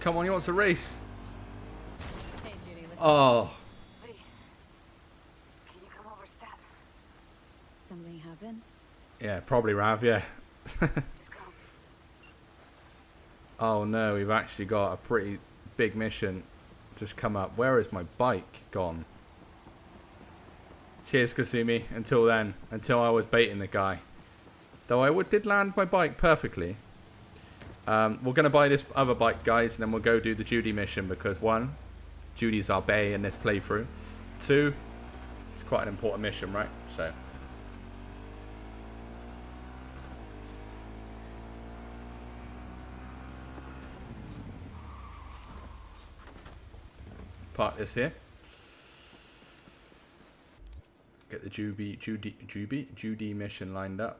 Come on, he wants a race. Hey, Judy, let's Oh. Lee, can you come over stat? Something happen? Yeah, probably Rav, yeah. Just come. Oh no, we've actually got a pretty big mission just come up. Where is my bike gone? Cheers, Kasumi. Until then, until I was baiting the guy. Though I did land my bike perfectly. We're going to buy this other bike, guys, and then we'll go do the Judy mission because, one, Judy's our bae in this playthrough. Two, it's quite an important mission, right? So. Park this here. Get the Judy mission lined up.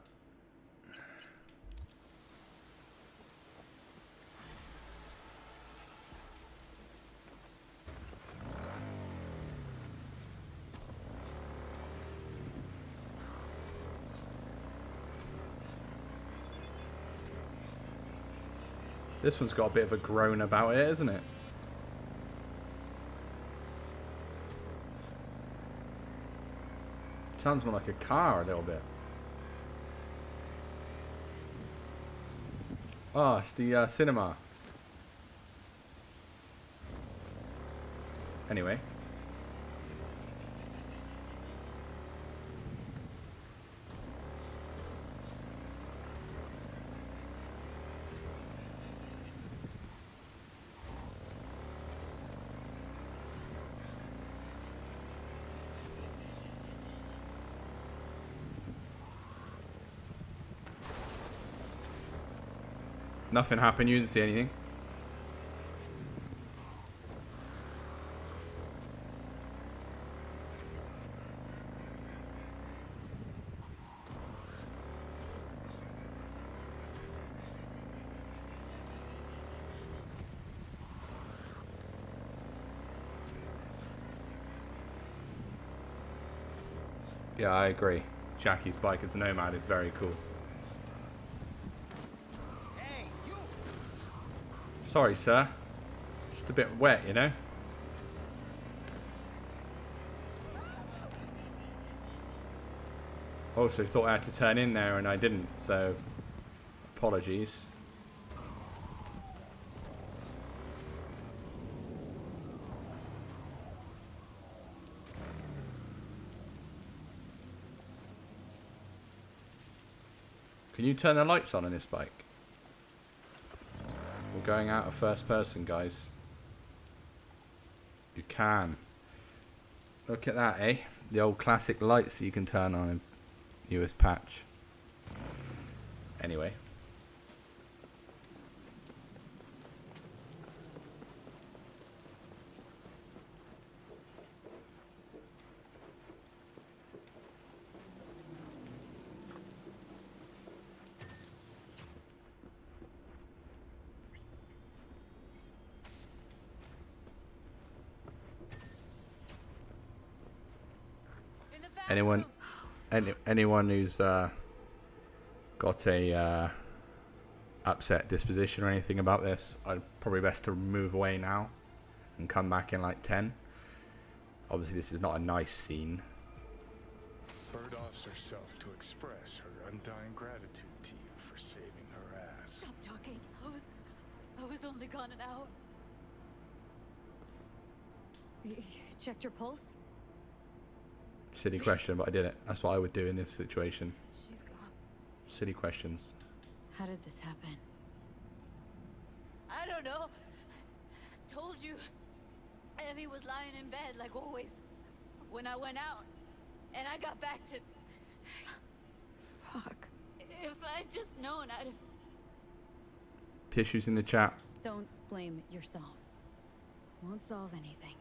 This one's got a bit of a groan about it, isn't it? Sounds more like a car a little bit. Oh, it's the cinema. Anyway. Nothing happened, you didn't see anything. Yeah, I agree. Jackie's bike as a Nomad is very cool. Sorry, sir. Just a bit wet, you know? Also thought I had to turn in there and I didn't, so apologies. Can you turn the lights on in this bike? We're going out of first person, guys. You can. Look at that, eh? The old classic lights that you can turn on in newest patch. Anyway. Anyone who's got a upset disposition or anything about this, I'd probably best to move away now and come back in like 10. Obviously this is not a nice scene. Bird offs herself to express her undying gratitude to you for saving her ass. Stop talking. I was only gone an hour. You checked your pulse? Silly question, but I did it. That's what I would do in this situation. She's gone. Silly questions. How did this happen? I don't know. Told you. Evie was lying in bed like always. When I went out. And I got back to... Fuck. If I'd just known, I'd have... Tissues in the chat. Don't blame yourself. Won't solve anything.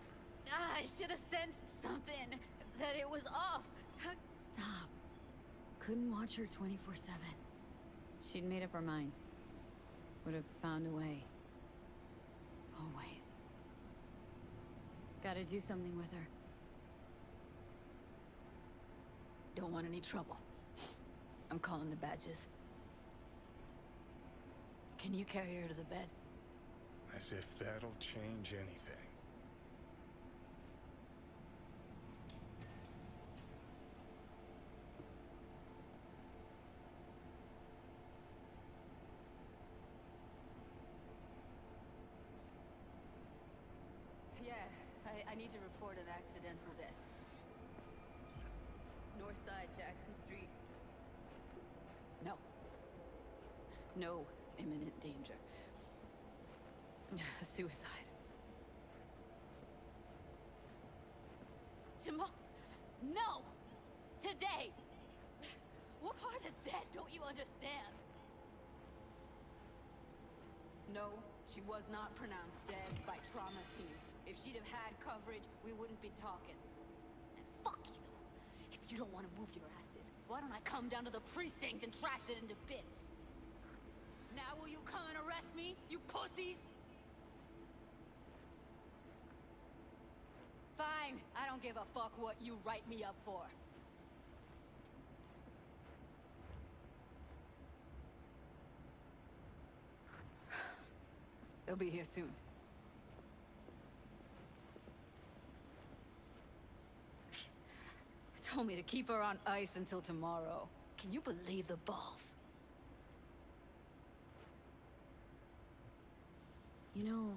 I should have sensed something. That it was off. Stop. Couldn't watch her 24/7. She'd made up her mind. Would have found a way. Always. Gotta do something with her. Don't want any trouble. I'm calling the badges. Can you carry her to the bed? As if that'll change anything. Yeah, I need to report an accidental death. North side, Jackson Street. No. No imminent danger. Suicide. Tomorrow? No! Today! What part of dead don't you understand? No, she was not pronounced dead by trauma team. If she'd have had coverage, we wouldn't be talking. And fuck you! If you don't want to move your asses, why don't I come down to the precinct and trash it into bits? Now will you come and arrest me, you pussies? Fine, I don't give a fuck what you write me up for. They'll be here soon. Told me to keep her on ice until tomorrow. Can you believe the balls? You know,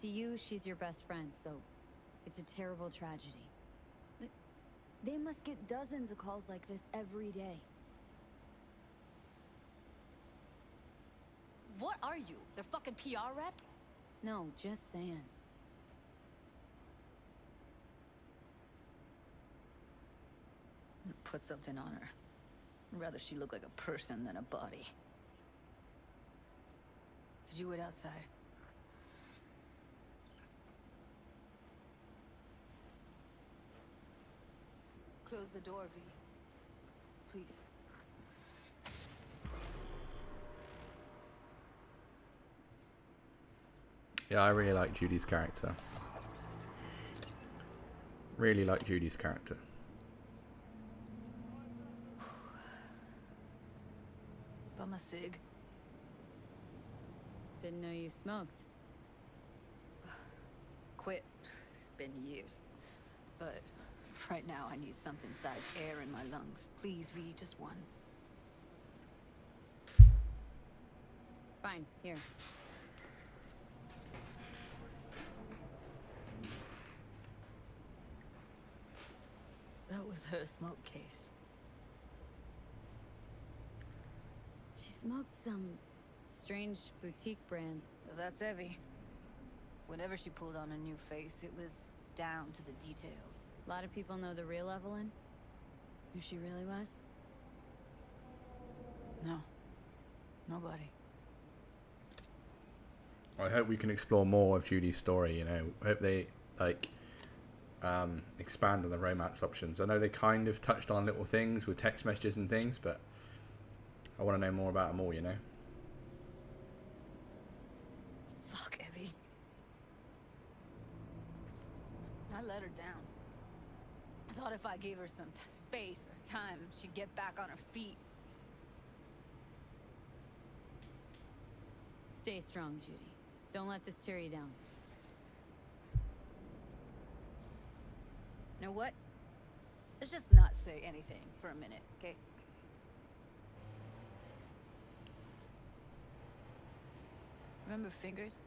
to you, she's your best friend, so it's a terrible tragedy. But they must get dozens of calls like this every day. What are you? Their fucking PR rep? No, just saying. Put something on her. I'd rather she look like a person than a body. Did you wait outside? Close the door, V. Please. Yeah, I really like Judy's character. Really like Judy's character. Bum a cig. Didn't know you smoked. Quit. It's been years. But right now I need something besides air in my lungs. Please, V, just one. Fine, here. That was her smoke case. She smoked some strange boutique brand. That's Evie. Whenever she pulled on a new face, it was down to the details. A lot of people know the real Evelyn? Who she really was? No. Nobody. I hope we can explore more of Judy's story, you know. I hope they, like, expand on the romance options. I know they kind of touched on little things with text messages and things, but I want to know more about them all, you know. Fuck, Evie. I let her down. I thought if I gave her some space or time, she'd get back on her feet. Stay strong, Judy. Don't let this tear you down. You know what? Let's just not say anything for a minute, okay? Remember Fingers?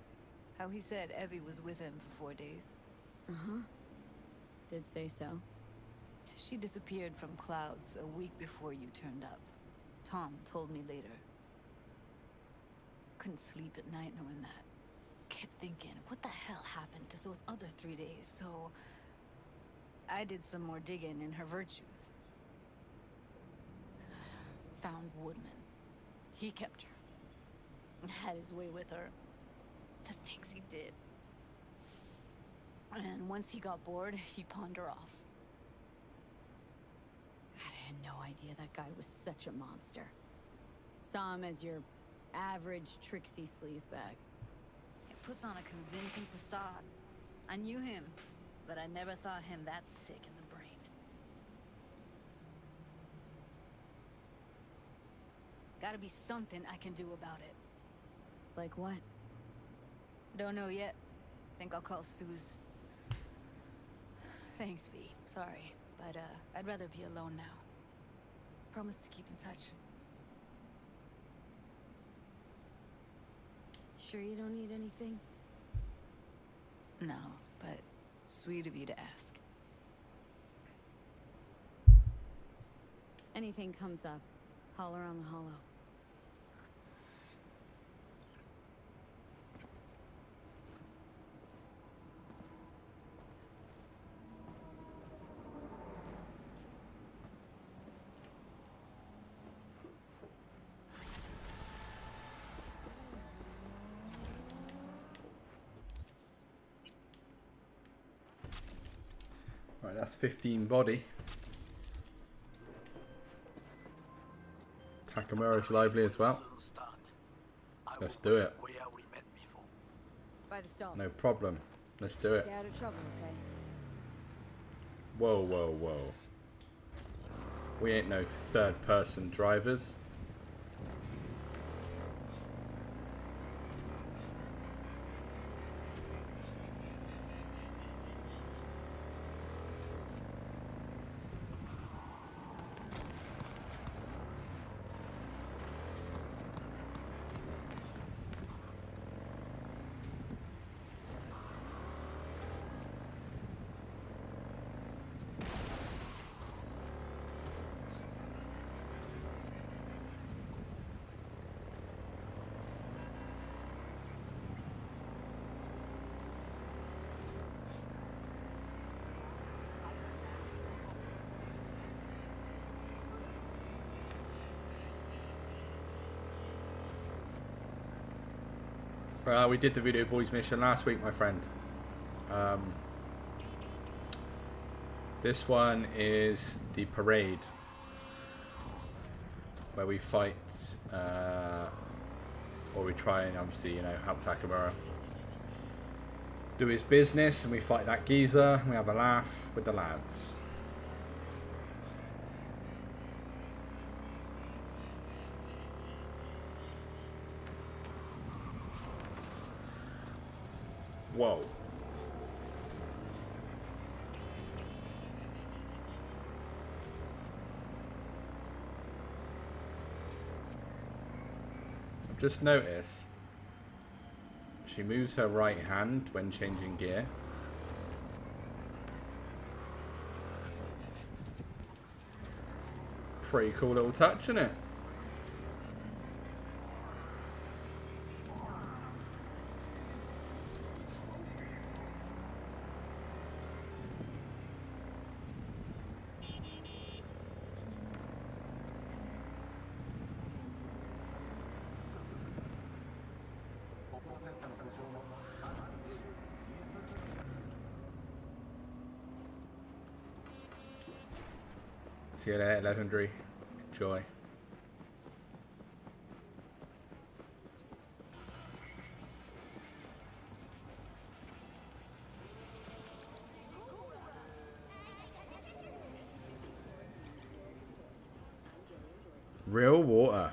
How he said Evie was with him for 4 days? Uh-huh. Did say so. She disappeared from clouds a week before you turned up. Tom told me later. Couldn't sleep at night knowing that. Kept thinking, what the hell happened to those other 3 days? So I did some more digging in her virtues. Found Woodman. He kept her. Had his way with her. The things he did. And once he got bored, he pawned her off. I had no idea that guy was such a monster. Saw him as your average tricksy sleazebag. He puts on a convincing facade. I knew him, but I never thought him that sick in the brain. Gotta be something I can do about it. Like what? Don't know yet. Think I'll call Suze. Thanks, V. Sorry, but I'd rather be alone now. Promise to keep in touch. Sure you don't need anything? No, but sweet of you to ask. Anything comes up, holler on the hollow. Right, that's 15 body. Takemura's lively as well. Let's do it. By the stalls. No problem. Let's do it. Stay out of trouble, okay? Whoa, whoa, whoa. We ain't no third-person drivers. We did the Video Boys mission last week, my friend. This one is the parade where we fight, or we try and obviously, you know, help Takemura do his business, and we fight that geezer, and we have a laugh with the lads. Whoa. I've just noticed she moves her right hand when changing gear. Pretty cool little touch, isn't it? See you later, Legendary. Enjoy. Real water.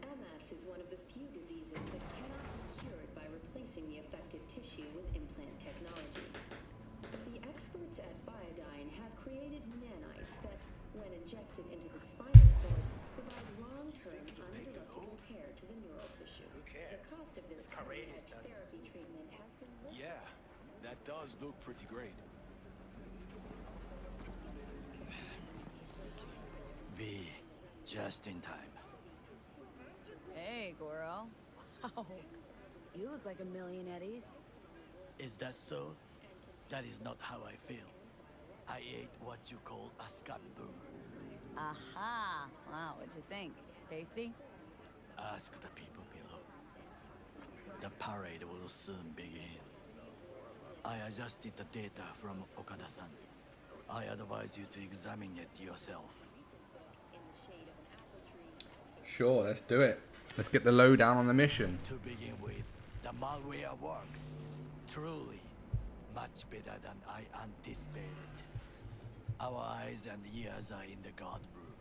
MS is one of the few diseases that cannot be cured by replacing the affected tissue with implant technology. But the experts at Biodyne have created nanites that, when injected into the spinal cord, provide long-term uninterrupted repair to the neural tissue. The cost of this cutting-edge therapy treatment Yeah, that does look pretty great. V, just in time. Hey, Goro. Wow. You look like a million eddies. Is that so? That is not how I feel. I ate what you call a scat burger. Aha! Wow, what'd you think? Tasty? Ask the people below. The parade will soon begin. I adjusted the data from Okada-san. I advise you to examine it yourself. Sure, let's do it. Let's get the lowdown on the mission. To begin with, the malware works. Truly, much better than I anticipated. Our eyes and ears are in the guard room.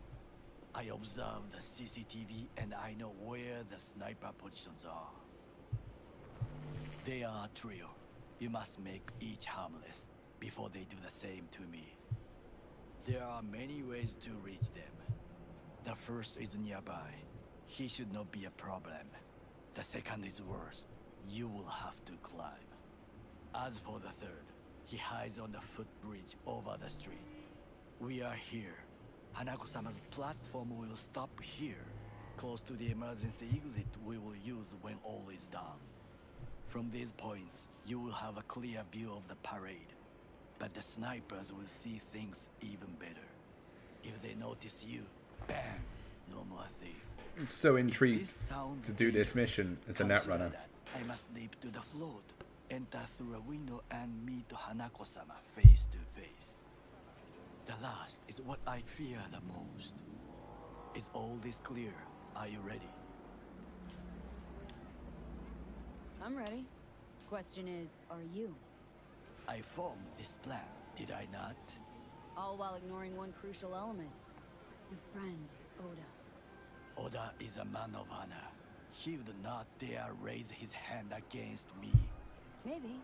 I observe the CCTV and I know where the sniper positions are. They are a trio. You must make each harmless before they do the same to me. There are many ways to reach them. The first is nearby. He should not be a problem. The second is worse. You will have to climb. As for the third, he hides on the footbridge over the street. We are here. Hanako-sama's platform will stop here, close to the emergency exit we will use when all is done. From these points, you will have a clear view of the parade, but the snipers will see things even better. If they notice you, bang, no more thief. I'm so intrigued to do this mission as a netrunner. I must leap to the float, enter through a window and meet Hanako-sama face to face. The last is what I fear the most. Is all this clear? Are you ready? I'm ready. Question is, are you? I formed this plan, did I not? All while ignoring one crucial element. Your friend, Oda. Oda is a man of honor. He would not dare raise his hand against me. Maybe.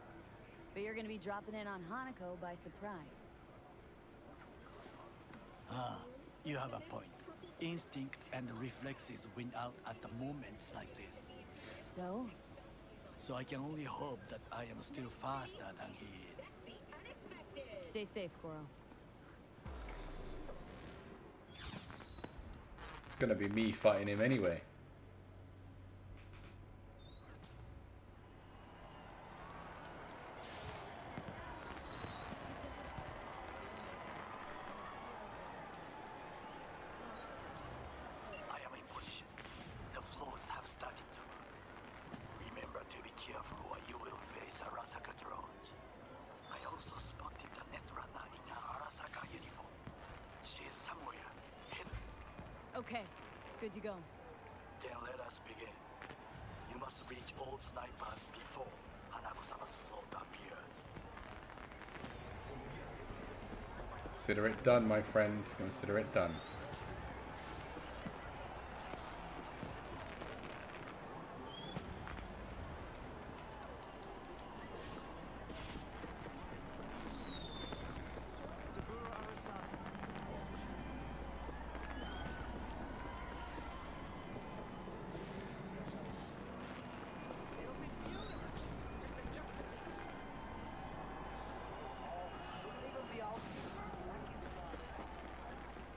But you're gonna be dropping in on Hanako by surprise. Ah, you have a point. Instinct and reflexes win out at the moments like this. So? So I can only hope that I am still faster than he is. Stay safe, Goro. It's gonna be me fighting him anyway. I am in position. The floats have started to move. Remember to be careful or you will face Arasaka drones. I also spotted the netrunner in an Arasaka uniform. She is somewhere hidden. Okay, good to go. Then let us begin. You must reach all snipers before Hanako-sama's float appears. Consider it done, my friend. Consider it done.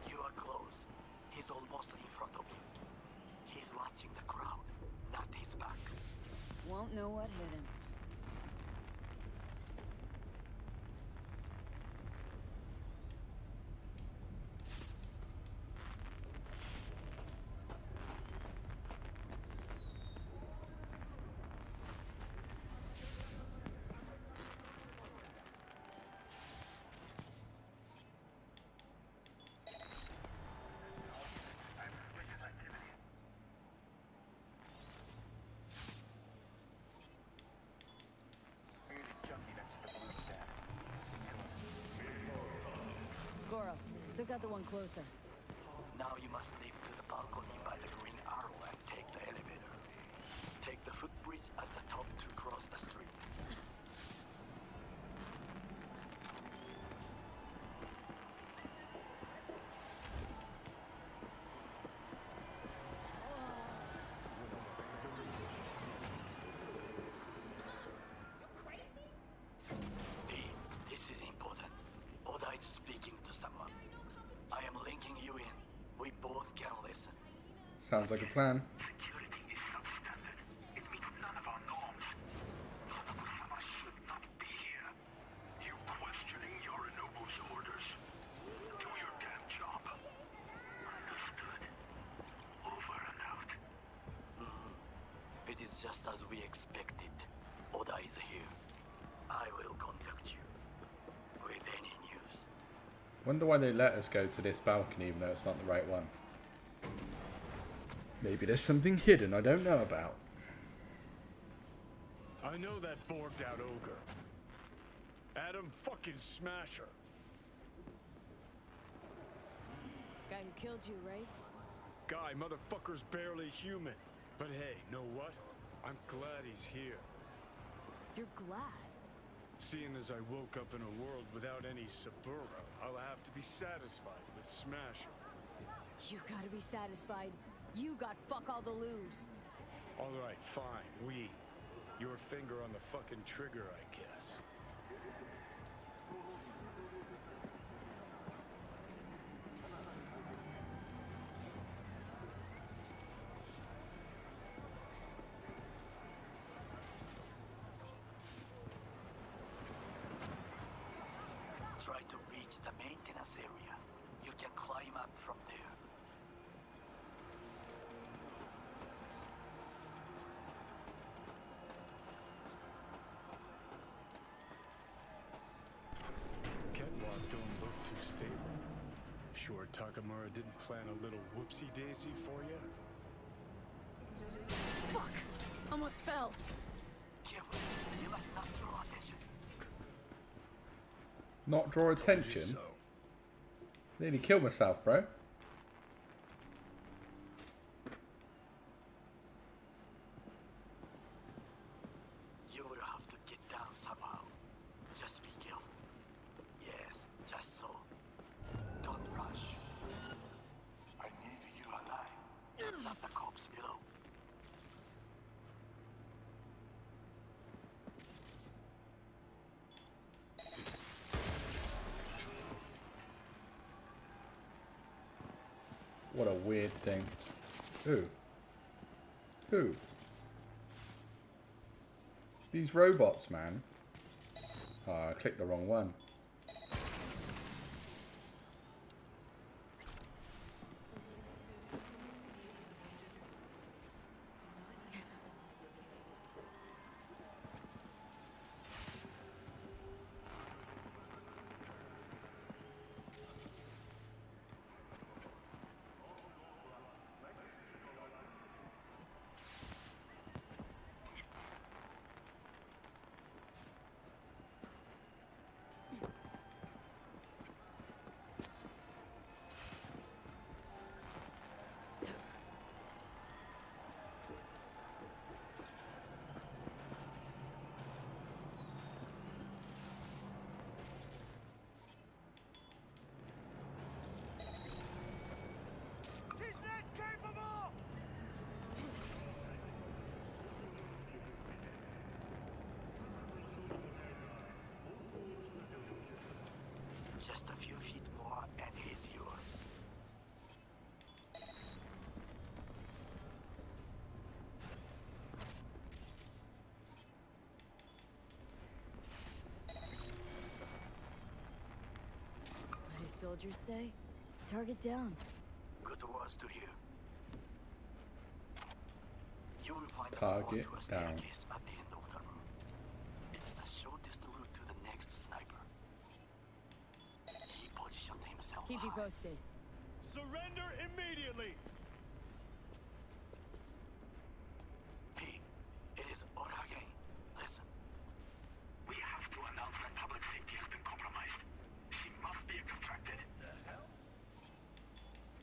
You are close. He's almost in front of you. He's watching the crowd, not his back. Won't know what hit him. Goro, took out the one closer. Now you must leap to the balcony by the green arrow and take the elevator. Take the footbridge at the top to cross the street. Sounds like a plan. Security is substandard. It meets none of our norms. Hanako-sama should not be here. You questioning Yorinobu's orders? Do your damn job. Understood. Over and out. It is just as we expected. Oda is here. I will contact you with any news. Wonder why they let us go to this balcony even though it's not the right one. Maybe there's something hidden I don't know about. I know that borged out ogre. Adam fucking Smasher. Guy who killed you, right? Guy, motherfucker's barely human. But hey, know what? I'm glad he's here. You're glad? Seeing as I woke up in a world without any Saburo, I'll have to be satisfied with Smasher. You gotta be satisfied. You got fuck all to lose. Alright, fine, we. Your finger on the fucking trigger, I guess. Try to reach the maintenance area. You can climb up from there. Catwalk don't look too stable. Sure Takemura didn't plan a little whoopsie-daisy for you? Fuck! Almost fell. Careful, you must not draw attention. Not draw attention? Nearly killed myself, bro. You will have to get down somehow. Just be careful. Yes, just so. Don't rush. I need you alive. Not the corpse below. What a weird thing. Who? Who? These robots, man. Oh, I clicked the wrong one. Just a few feet more and he's yours. What do soldiers say? Target down. Good words to hear. You will find Target a door to a down. staircase at the end of the room. It's the shortest route to the next sniper. He positioned himself Keep you high. posted. Surrender immediately! P, it is Oda again. Listen. We have to announce that public safety has been compromised. She must be extracted. The hell?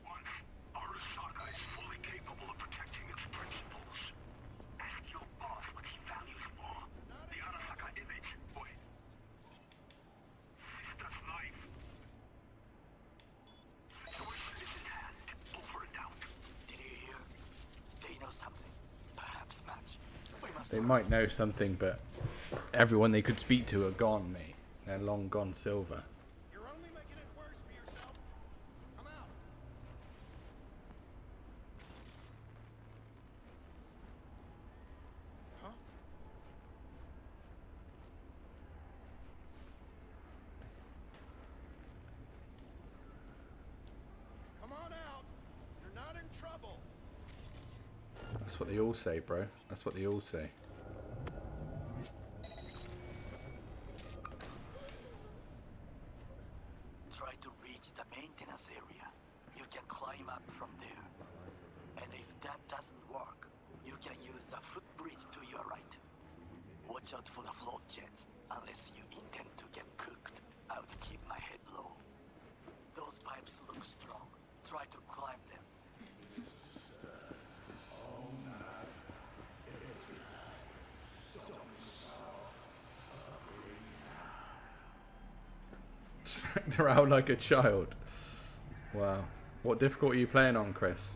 Once Arasaka is fully capable of protecting its principles, ask your boss what he values more. The Arasaka image, or sister's life. Situation is in hand. Over and out. Did you hear? They know something. Perhaps match. We must They might know something, but everyone they could speak to are gone, mate. They're long gone silver. You're only making it worse for yourself. I'm out. That's what they all say, bro. That's what they all say. Try to reach the maintenance area. You can climb up from there. And if that doesn't work, you can use the footbridge to your right. Watch out for the float jets, unless you intend to get cooked. I would keep my head low. Those pipes look strong. Try to climb them. Smacked her out like a child. Wow. What difficulty are you playing on, Chris?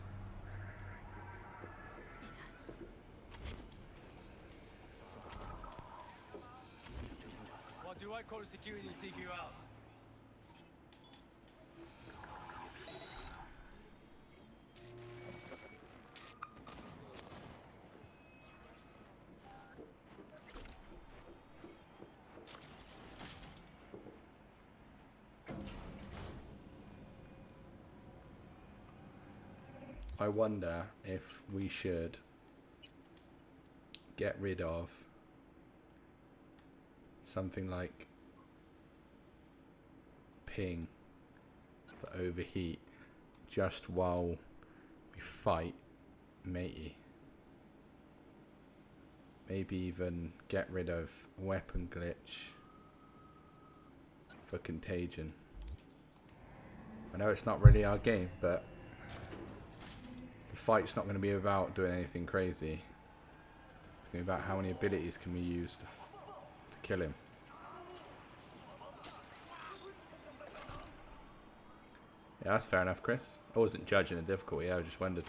What do I call security to take you out? I wonder if we should get rid of something like ping for overheat just while we fight matey. Maybe even get rid of weapon glitch for contagion. I know it's not really our game, but the fight's not going to be about doing anything crazy. It's going to be about how many abilities can we use to kill him. Yeah, that's fair enough, Chris. I wasn't judging the difficulty, I just wondered.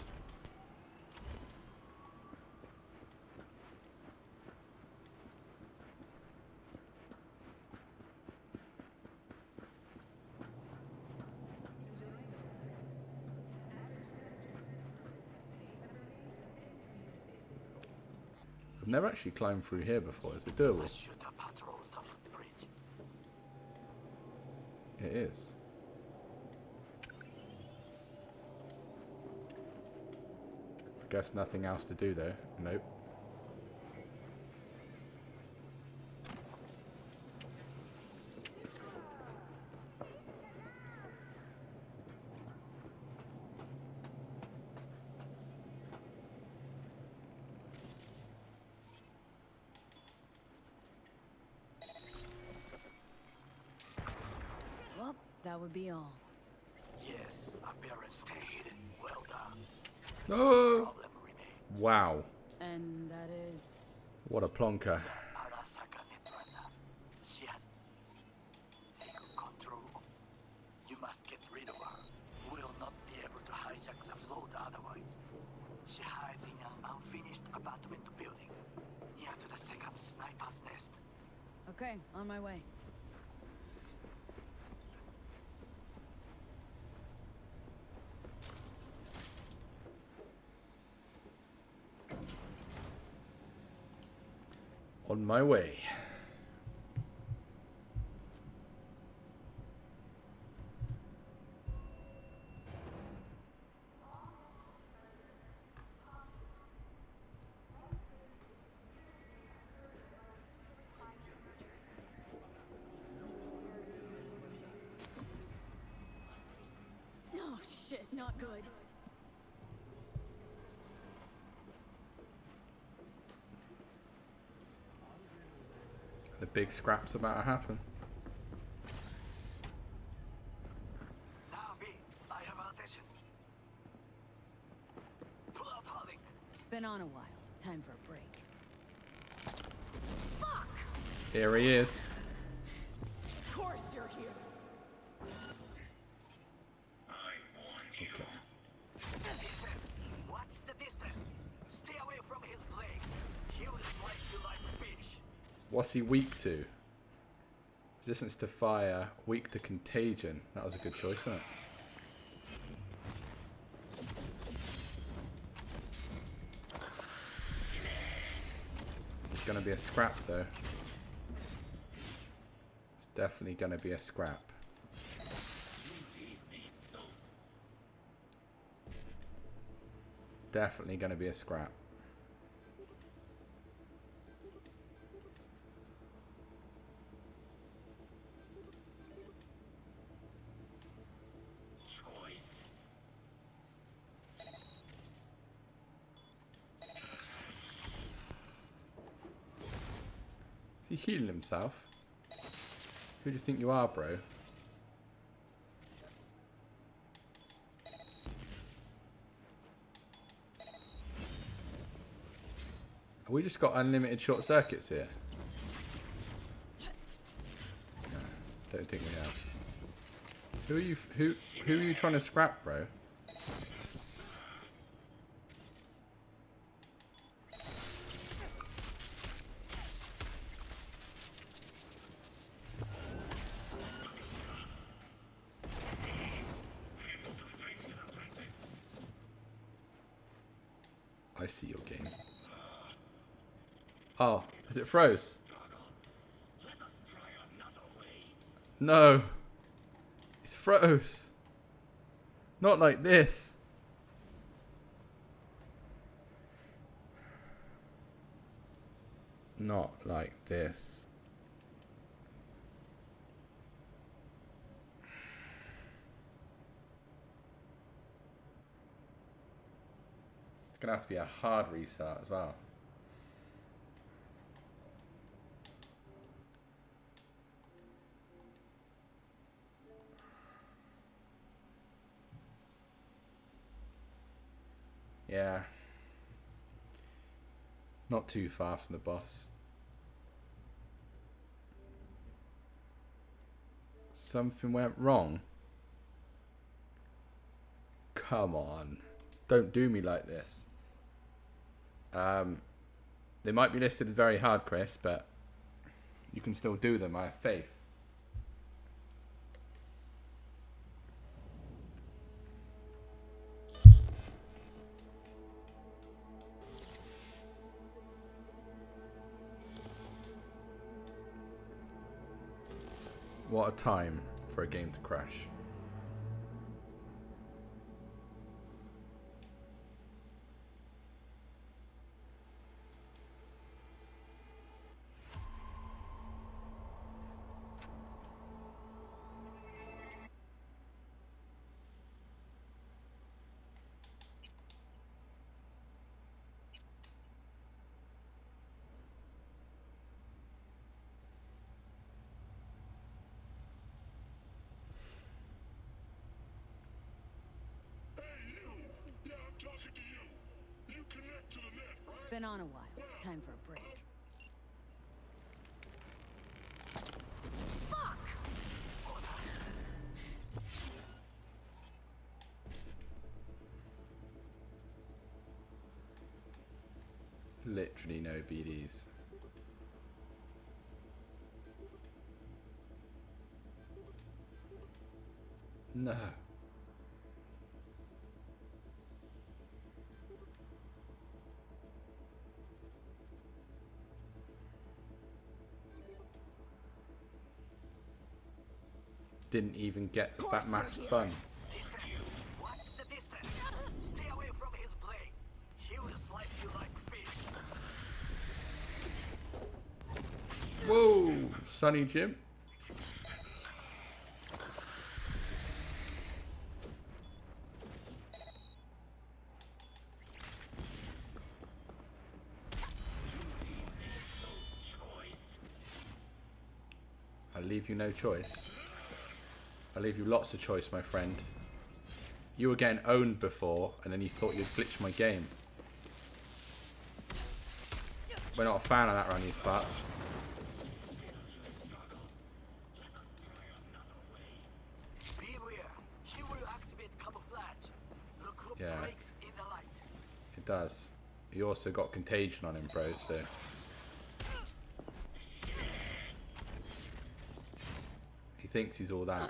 I've never actually climbed through here before. Is it doable? It is. I guess nothing else to do though. Nope. Well, that would be all. Yes, appearance stay hidden. Well done. No. Wow. And that is... What a plonker. She has taken control. You must get rid of her. We'll not be able to hijack the float otherwise. She hides in an unfinished apartment building near to the second sniper's nest. Okay, on my way. On my way. Oh shit, not good. The big scrap's about to happen. I have attention. Pull out Harling. Been on a while. Time for a break. Here he is. Of course you're here. Okay. Distance. Watch the distance. Stay away from his blade. He will slice you like fish. What's he weak to? Resistance to fire, weak to contagion. That was a good choice, wasn't it? It's gonna be a scrap though. It's definitely gonna be a scrap. Definitely gonna be a scrap. Is he healing himself? Who do you think you are, bro? Have we just got unlimited short circuits here? No, don't think we have. Who are you? Who are you trying to scrap, bro? I see your game. Oh, is it froze? No. It's froze. Not like this. Not like this. It's gonna have to be a hard restart as well. Yeah. Not too far from the boss. Something went wrong. Come on. Don't do me like this. They might be listed as very hard, Chris, but you can still do them. I have faith. What a time for a game to crash. Been on a while. Time for a break. Literally no BDs. No. Didn't even get that mass fun. Watch the distance. Stay away from his blade. He will slice you like fish. Whoa, Sunny Jim. I'll leave you no choice. I'll leave you lots of choice, my friend. You were getting owned before, and then you thought you'd glitch my game. We're not a fan of that around these parts. Beware. He will activate camouflage. The group Yeah. breaks in the light. It does. He also got contagion on him, bro, so... He thinks he's all that.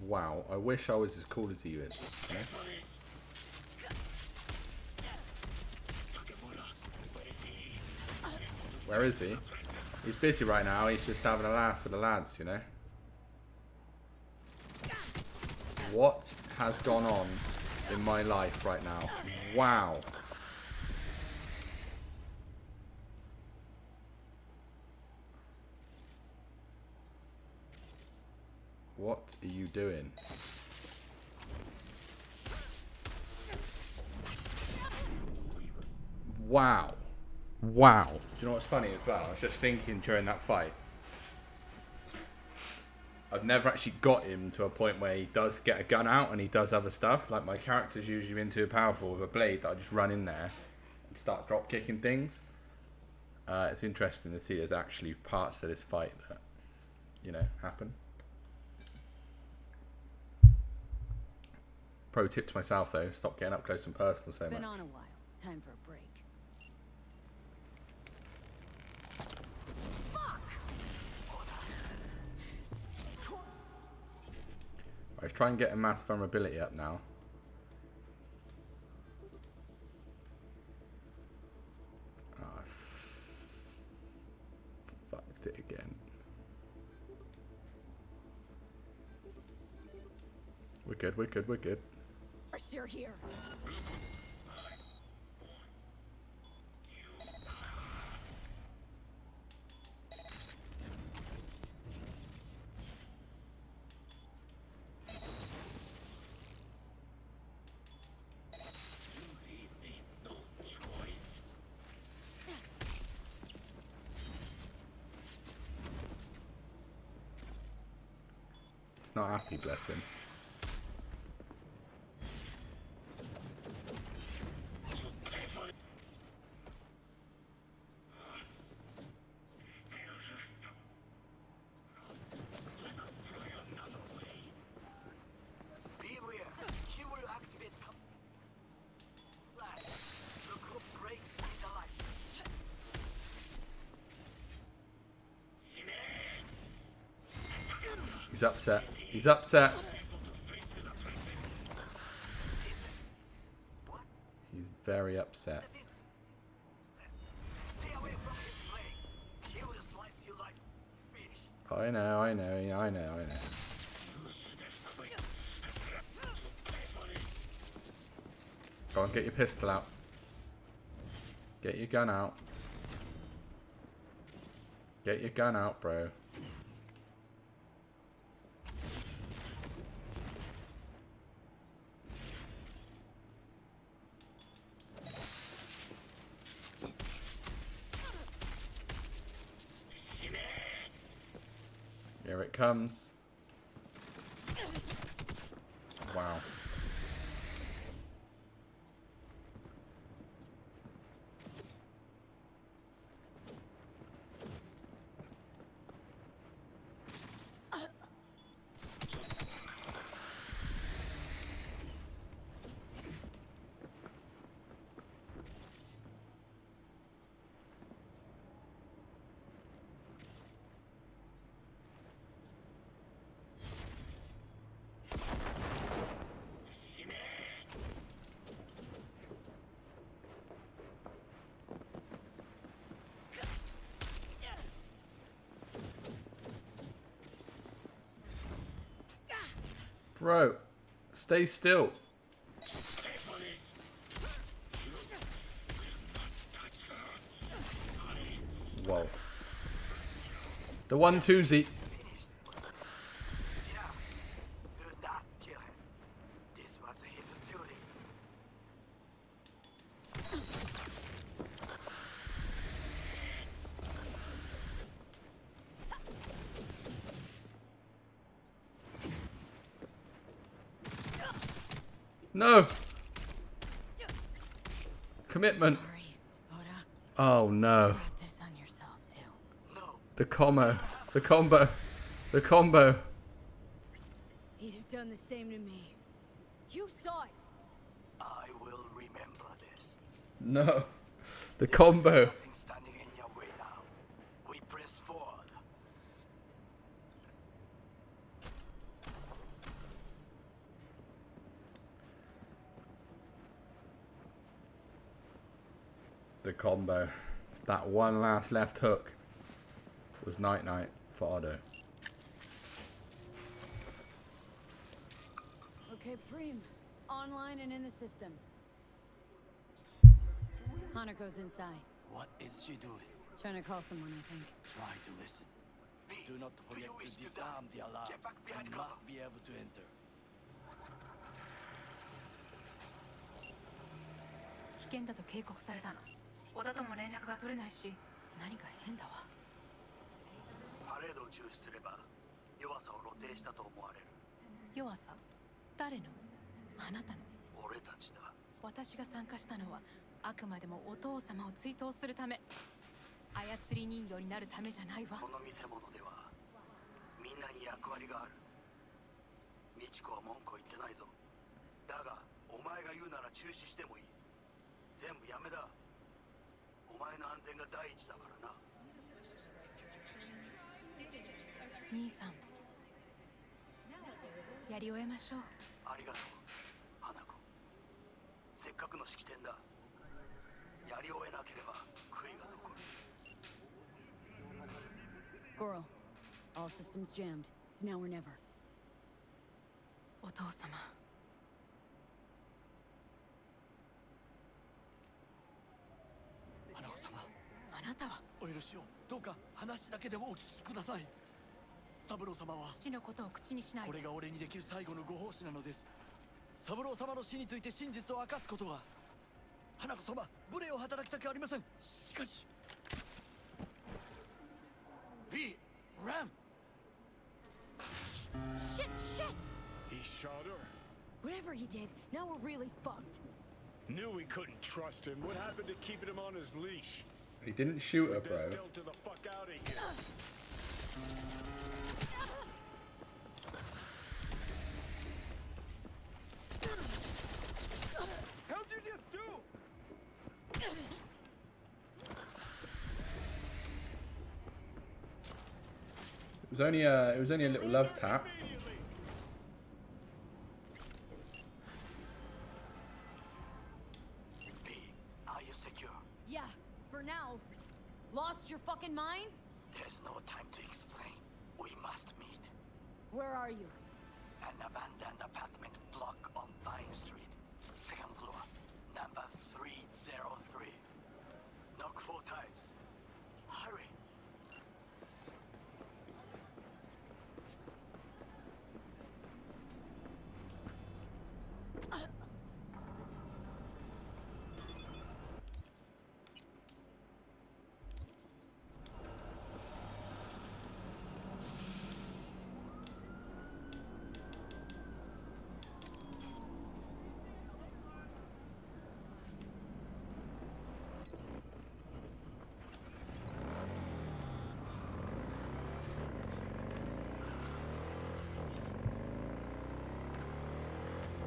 Wow, I wish I was as cool as he is. You know? Where is he? He's busy right now, he's just having a laugh with the lads, you know? What has gone on in my life right now? Wow. What are you doing? Wow. Wow. Do you know what's funny as well? I was just thinking during that fight. I've never actually got him to a point where he does get a gun out and he does other stuff. Like, my character's usually been too powerful with a blade that I just run in there and start drop kicking things. It's interesting to see there's actually parts of this fight that, you know, happen. Pro tip to myself though, stop getting up close and personal so much. Been on a while. Time for a break. Let's try and get a mass vulnerability up now. Oh, fucked it again. We're good, we're good, we're good. You're here. He's not happy, bless him. He's upset. He's upset. He's very upset. I know, I know, I know, I know. Go on, get your pistol out. Get your gun out. Get your gun out, bro. Here it comes. Wow. Bro, stay still. Whoa. The 1-2-Z. No. Commitment. Oh no. The combo. The combo. The combo. He'd have done the same to me. You saw it. I will remember this. No. The combo. Nothing standing in your way now. We press forward. The combo. That one last left hook was night-night for Otto. Okay, Preem. Online and in the system. Hunter goes inside. What is she doing? Trying to call someone, I think. Try to listen. Do not forget to disarm the alarms. You must be able to enter. 危険だと警告されたの。小田とも連絡が取れないし、何か変だわ。パレードを中止すれば弱さを露呈したと思われる。弱さ？誰の？あなたの。俺たちだ。私が参加したのはあくまでもお父様を追悼するため。操り人形になるためじゃないわ。この見せ物ではみんなに役割がある。美智子は文句を言ってないぞ。だがお前が言うなら中止してもいい。全部やめだ。お前の安全が第一だからな。兄さん、やり終えましょう。ありがとう、花子。せっかくの式典だ。やり終えなければ悔いが残る。Goro, all systems jammed. It's now or never. お父様。花子様、あなたはお許しを。どうか話だけでもお聞きください。三郎様は父のことを口にしないで。これが俺にできる最後のご奉仕なのです。三郎様の死について真実を明かすことは。花子様、無礼を働きたくありません。しかし V, run! Shit! He shot her. Whatever he did, now we're really fucked. Knew we couldn't trust him. What happened to keeping him on his leash? He didn't shoot her, bro. This Delta the fuck out of here. How'd you just do? It was only a little love tap. V, are you secure? Yeah, for now. Lost your fucking mind? There's no time to explain. We must meet. Where are you? An abandoned apartment block on Pine Street. Second floor. Number 303. Knock 4 times. Hurry.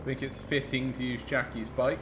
I think it's fitting to use Jackie's bike.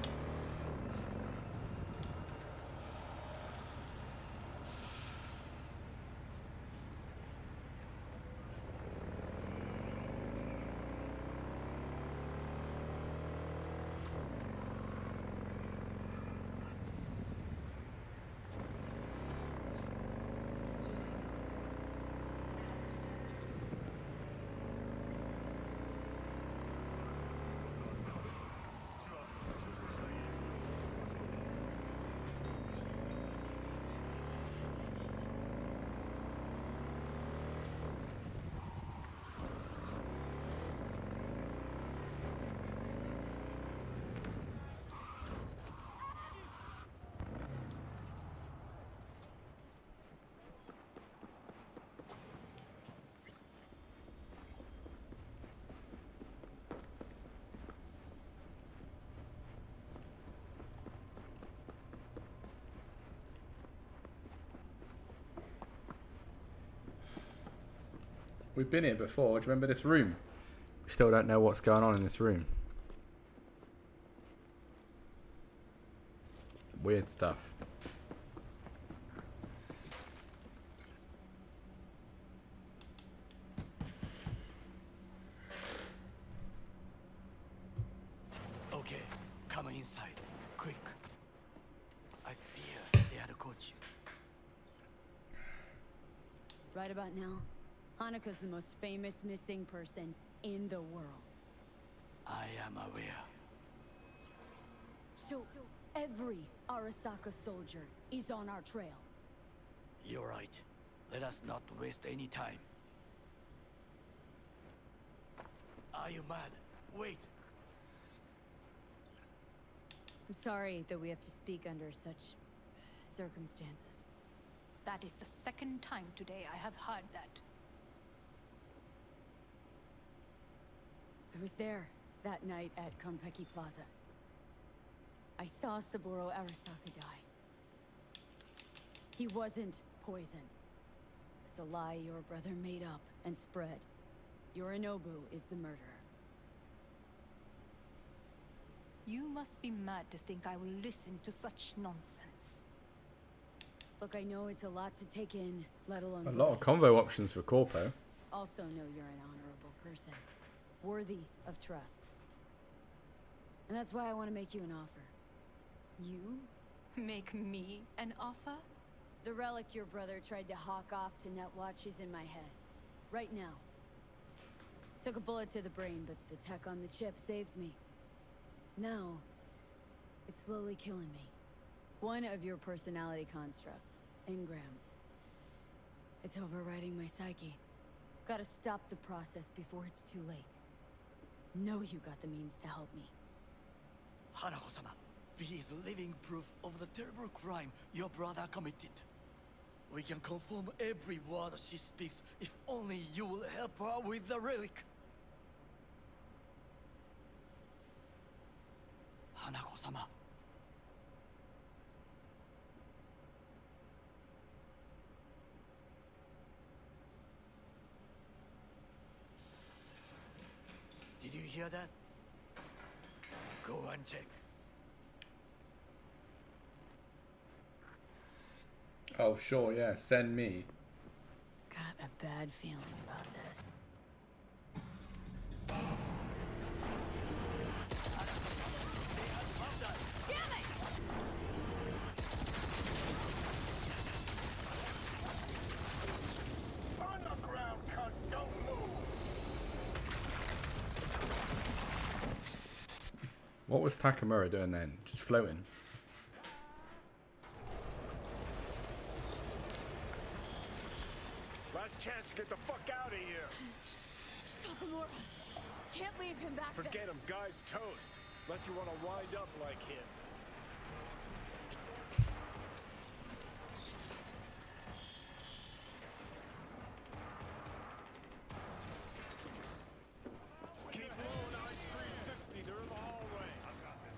We've been here before. Do you remember this room? We still don't know what's going on in this room. Weird stuff. Okay, come inside. Quick. I fear they had caught you. Right about now, Hanukkah's the most famous missing person in the world. I am aware. So, every Arasaka soldier is on our trail. You're right. Let us not waste any time. Are you mad? Wait. I'm sorry that we have to speak under such circumstances. That is the second time today I have heard that. I was there that night at Konpeki Plaza. I saw Saburo Arasaka die. He wasn't poisoned. It's a lie your brother made up and spread. Yorinobu is the murderer. You must be mad to think I will listen to such nonsense. Look, I know it's a lot to take in, let alone... A lot of convo options for Corpo. Also know you're an honorable person. Worthy of trust. And that's why I want to make you an offer. You? Make me an offer? The relic your brother tried to hawk off to Netwatch is in my head. Right now. Took a bullet to the brain, but the tech on the chip saved me. Now, it's slowly killing me. One of your personality constructs, engrams. It's overriding my psyche. Gotta stop the process before it's too late. Know you got the means to help me. Hanako-sama, V is living proof of the terrible crime your brother committed. We can confirm every word she speaks if only you will help her with the relic. Hanako-sama. Did you hear that? Go and check. Oh, sure, yeah. Send me. Got a bad feeling about this. On the ground, cunt, don't move! What was Takemura doing then? Just floating? Last chance to get the fuck out of here. Takemura! Can't leave him back there. Forget him, guy's toast. Unless you want to wind up like him. Keep blowing I-360, they're in the hallway. I've got this.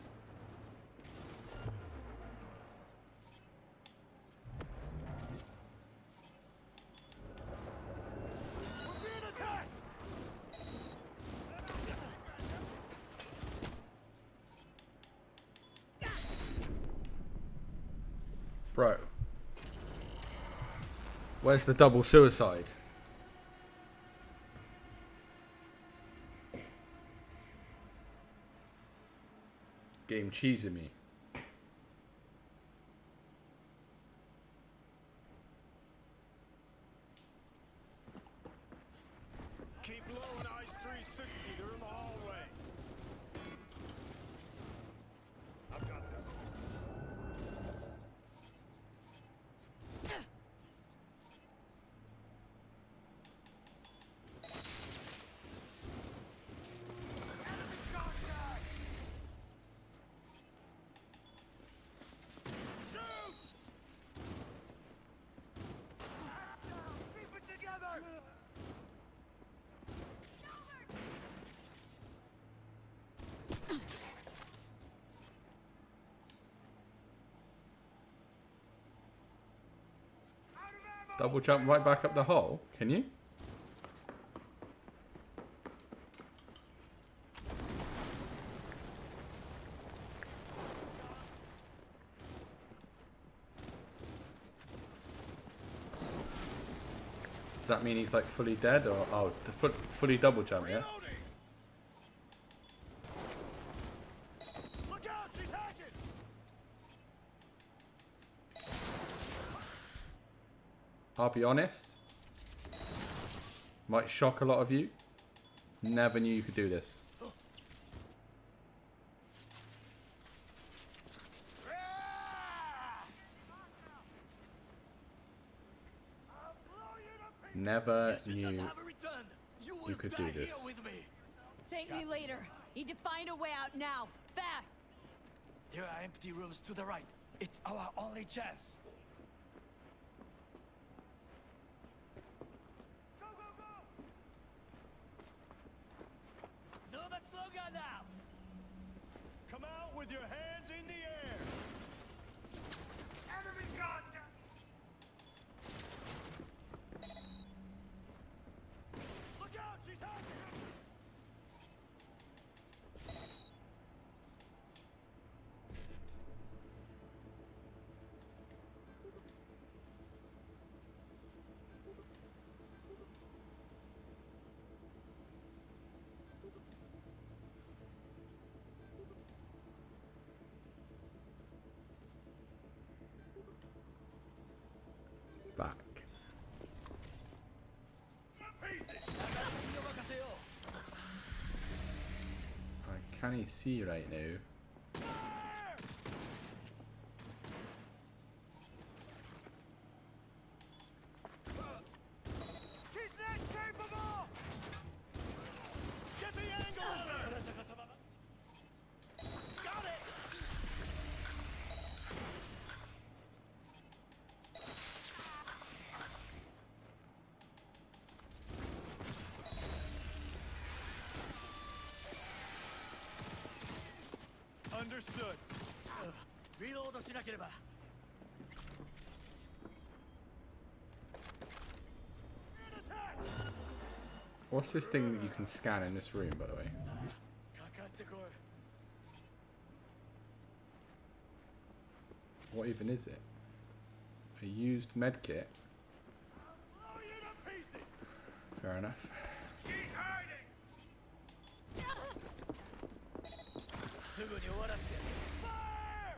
We're being attacked! Bro. Where's the double suicide? Game cheesing me. Keep blowing I-360, they're in the hallway. I've got this. Double jump right back up the hole? Can you? Does that mean he's like fully dead or oh the fully double jump, yeah? Look out, she's hacking! I'll be honest. Might shock a lot of you. Never knew you could do this. Never knew you could do this. me later. Need to find a way out now. Fast! There are empty rooms to the right. It's our only chance. No, that's longer now. Come out with your hands in the air. Enemy contact! Look out, she's hunting. Back. I can't see right now. She's not capable. Get the angle on her. Got it. Understood. Reload しなければ。What's this thing that you can scan in this room, by the way? かかってこい。What even is it? A used medkit? Blow you to pieces. Fair enough. He's hiding! すぐに終わらせて。 Fire!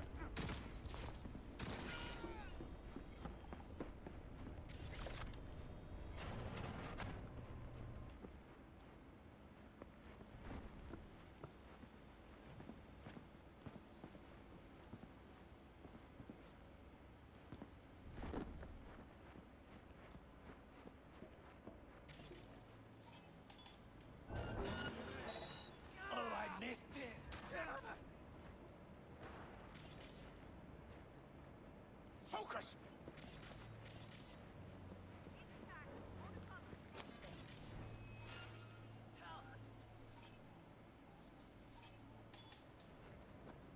Oh, I missed this. Focus.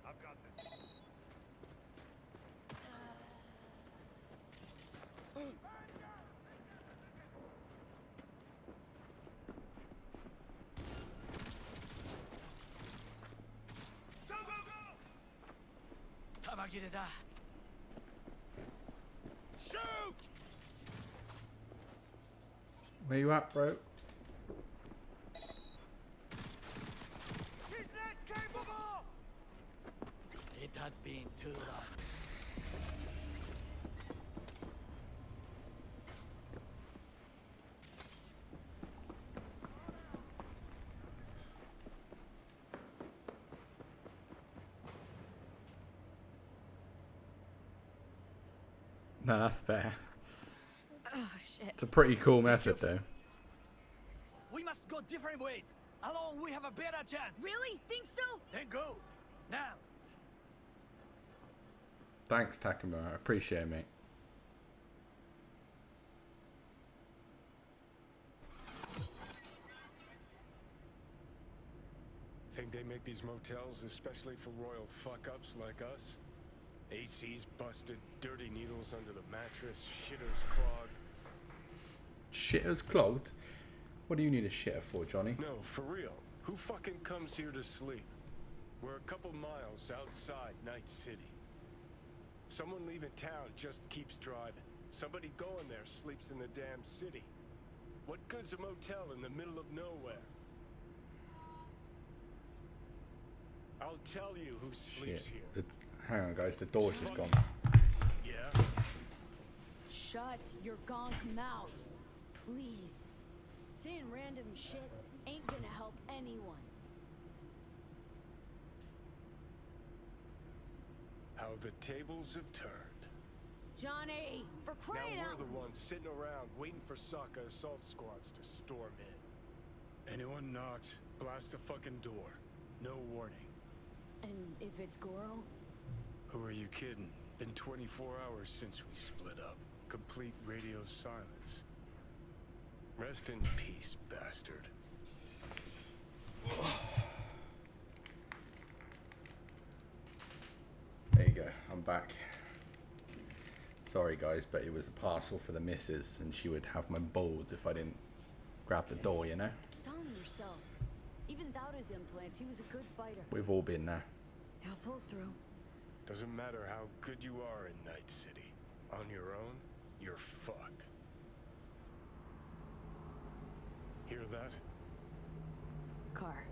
I've got this. Go, go, go! 弾切れだ。 Shoot! Where you at, bro? He's not capable. It had been too long. No, that's fair. Oh, shit. It's a pretty cool method, though. We must go different ways. Alone, we have a better chance. Really? Think so? Then go now. Thanks, Takemura. I appreciate it, mate. Think they make these motels especially for royal fuck-ups like us? AC's busted, dirty needles under the mattress, shitters clogged. Shitters clogged? What do you need a shitter for, Johnny? No, for real. Who fucking comes here to sleep? We're a couple miles outside Night City. Someone leaving town just keeps driving. Somebody going there sleeps in the damn city. What good's a motel in the middle of nowhere? I'll tell you who sleeps Shit. here. Hang on, guys. The door's just gone. Yeah? Shut your gonk mouth. Please. Saying random shit ain't gonna help anyone. How the tables have turned. Johnny, for crying Now out. we're the ones sitting around waiting for Sokka assault squads to storm in. Anyone knocks, Blast the fucking door. No warning. And if it's Goro? Who are you kidding? Been 24 hours since we split up. Complete radio silence. Rest in peace, bastard. There you go, I'm back. Sorry guys, but it was a parcel for the missus and she would have my balls if I didn't grab the door, you know? Tell him yourself. Even without his implants, he was a good fighter. We've all been there. He'll pull through. Doesn't matter how good you are in Night City. On your own, you're fucked. Hear that? Car.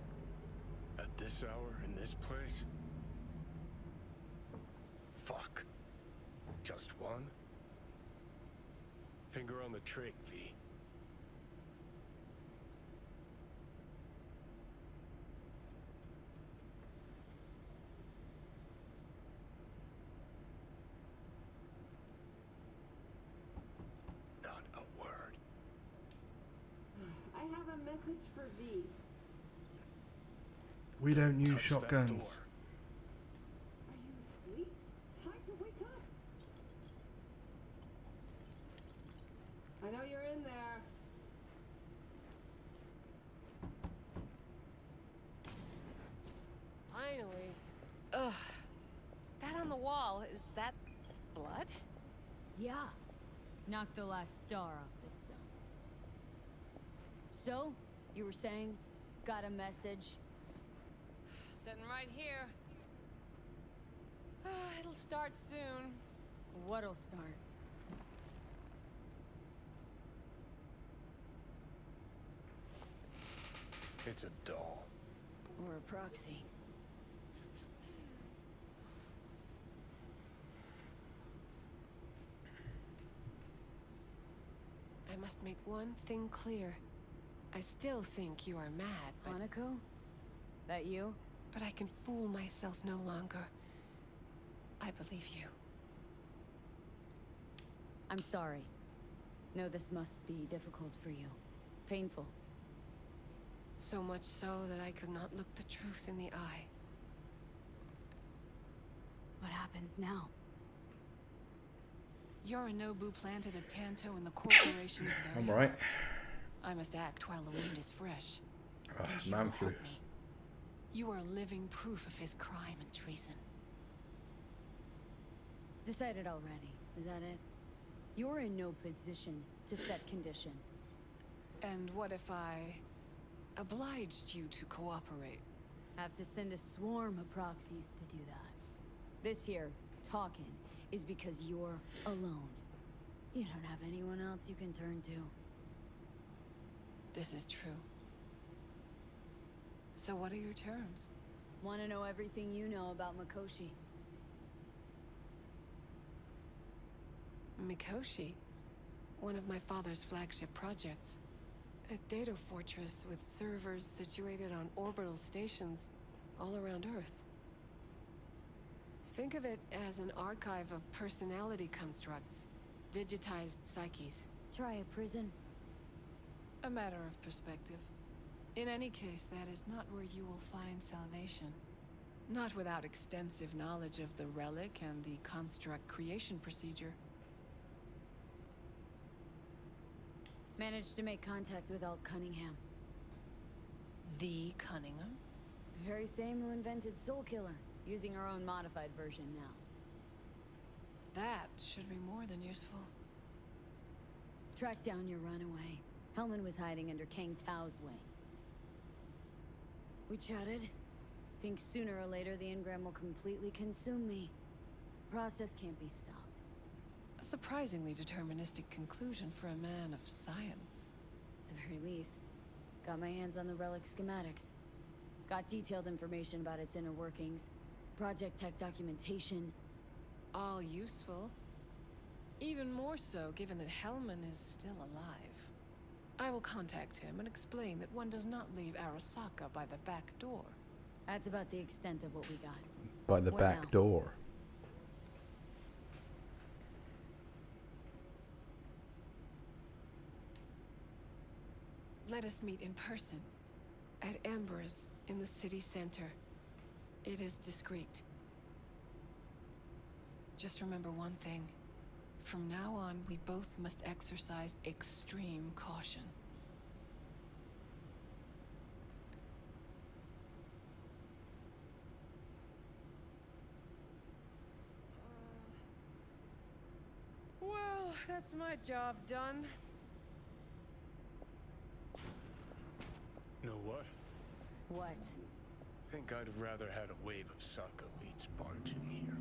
At this hour, in this place? Fuck. Just one? Finger on the trig, V. Not a word. I have a message for V. We don't use Touch that shotguns. door. Are you asleep? Time to wake up. I know you're in there. Finally. Ugh. That on the wall, is that blood? Yeah. Knock the last star off this stone. So, you were saying, got a message? Sitting right here. It'll start soon. What'll start? It's a doll. Or a proxy. I must make one thing clear. I still think you are mad, but... Hanako? That you? But I can fool myself no longer. I believe you. I'm sorry. No, this must be difficult for you. Painful. So much so that I could not look the truth in the eye. What happens now? Yorinobu planted a Tanto in the corporation's very I'm right. heart. I must act while the wound is fresh. Oh, And you man will flu. help me. You are living proof of his crime and treason. Decided already, is that it? You're in no position to set conditions. And what if I obliged you to cooperate? Have to send a swarm of proxies to do that. This here, talking, is because you're alone. You don't have anyone else you can turn to. This is true. So what are your terms? Want to know everything you know about Mikoshi. Mikoshi? One of my father's flagship projects. A data fortress with servers situated on orbital stations all around Earth. Think of it as an archive of personality constructs, digitized psyches. Try a prison. A matter of perspective. In any case, that is not where you will find salvation. Not without extensive knowledge of the relic and the construct creation procedure. Managed to make contact with Alt Cunningham. The Cunningham? The very same who invented Soul Killer, using our own modified version now. That should be more than useful. Track down your runaway. Hellman was hiding under Kang Tao's wing. We chatted. Think sooner or later the engram will completely consume me. Process can't be stopped. A surprisingly deterministic conclusion for a man of science. At the very least, got my hands on the relic schematics. Got detailed information about its inner workings. Project tech documentation. All useful. Even more so given that Hellman is still alive. I will contact him and explain that one does not leave Arasaka by the back door. That's about the extent of what we got. By the What back now? door. Let us meet in person. At Embers, in the city center. It is discreet. Just remember one thing. From now on, we both must exercise extreme caution. Well, that's my job done. Know what? What? Think I'd have rather had a wave of Saka elites barge in here.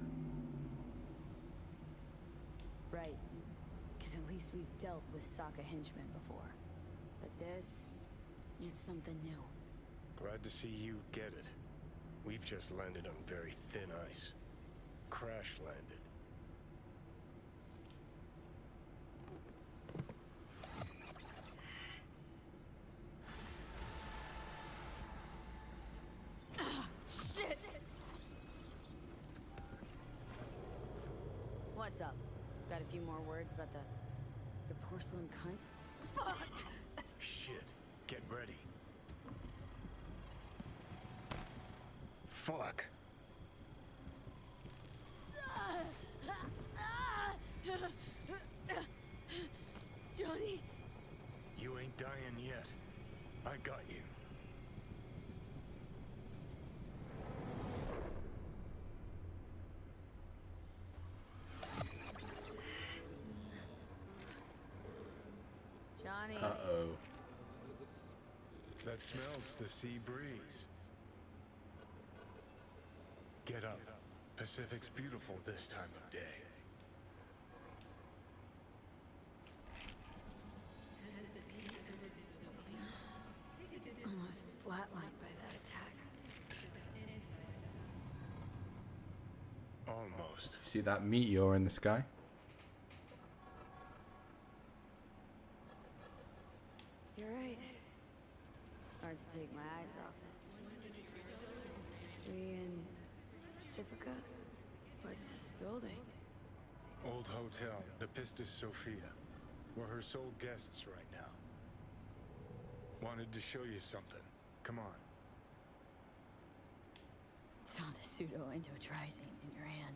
Right. Because at least we've dealt with Sokka henchmen before. But this, it's something new. Glad to see you get it. We've just landed on very thin ice. Crash landed. Shit! What's up? Got a few more words about the porcelain cunt? Fuck! Shit. Get ready. Fuck. Johnny! You ain't dying yet. I got you. Johnny. Uh-oh. That smells the sea breeze. Get up. Pacific's beautiful this time of day. Almost flatlined by that attack. Almost. See that meteor in the sky? You're right. Hard to take my eyes off it. We in Pacifica? What's this building? Old hotel, the Pistis Sophia. We're her sole guests right now. Wanted to show you something. Come on. Saw the pseudo-endotrizine in your hand.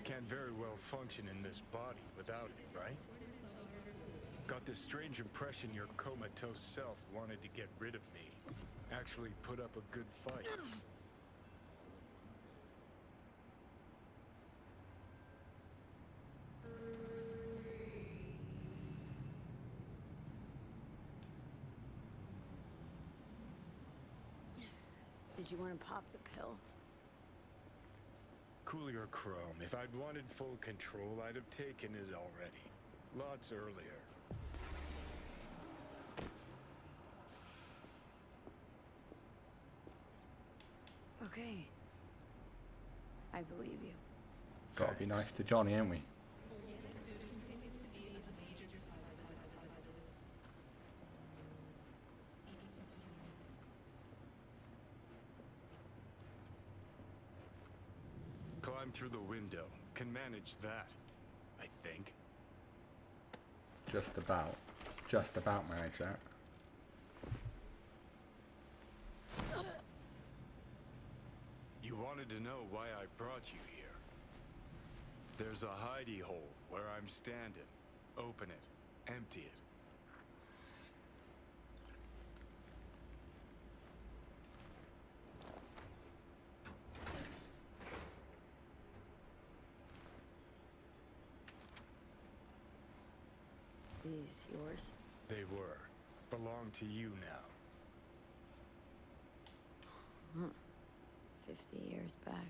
Can't very well function in this body without it, right? Got this strange impression your comatose self wanted to get rid of me. Actually put up a good fight. Did you want to pop the pill? Cool your chrome. If I'd wanted full control, I'd have taken it already. Lots earlier. Okay. I believe you. Gotta be nice to Johnny, ain't we? Climb through the window. Can manage that, I think. Just about. Just about manage that. You wanted to know why I brought you here. There's a hidey hole where I'm standing. Open it. Empty it. These yours? They were. Belong to you now. 50 years back.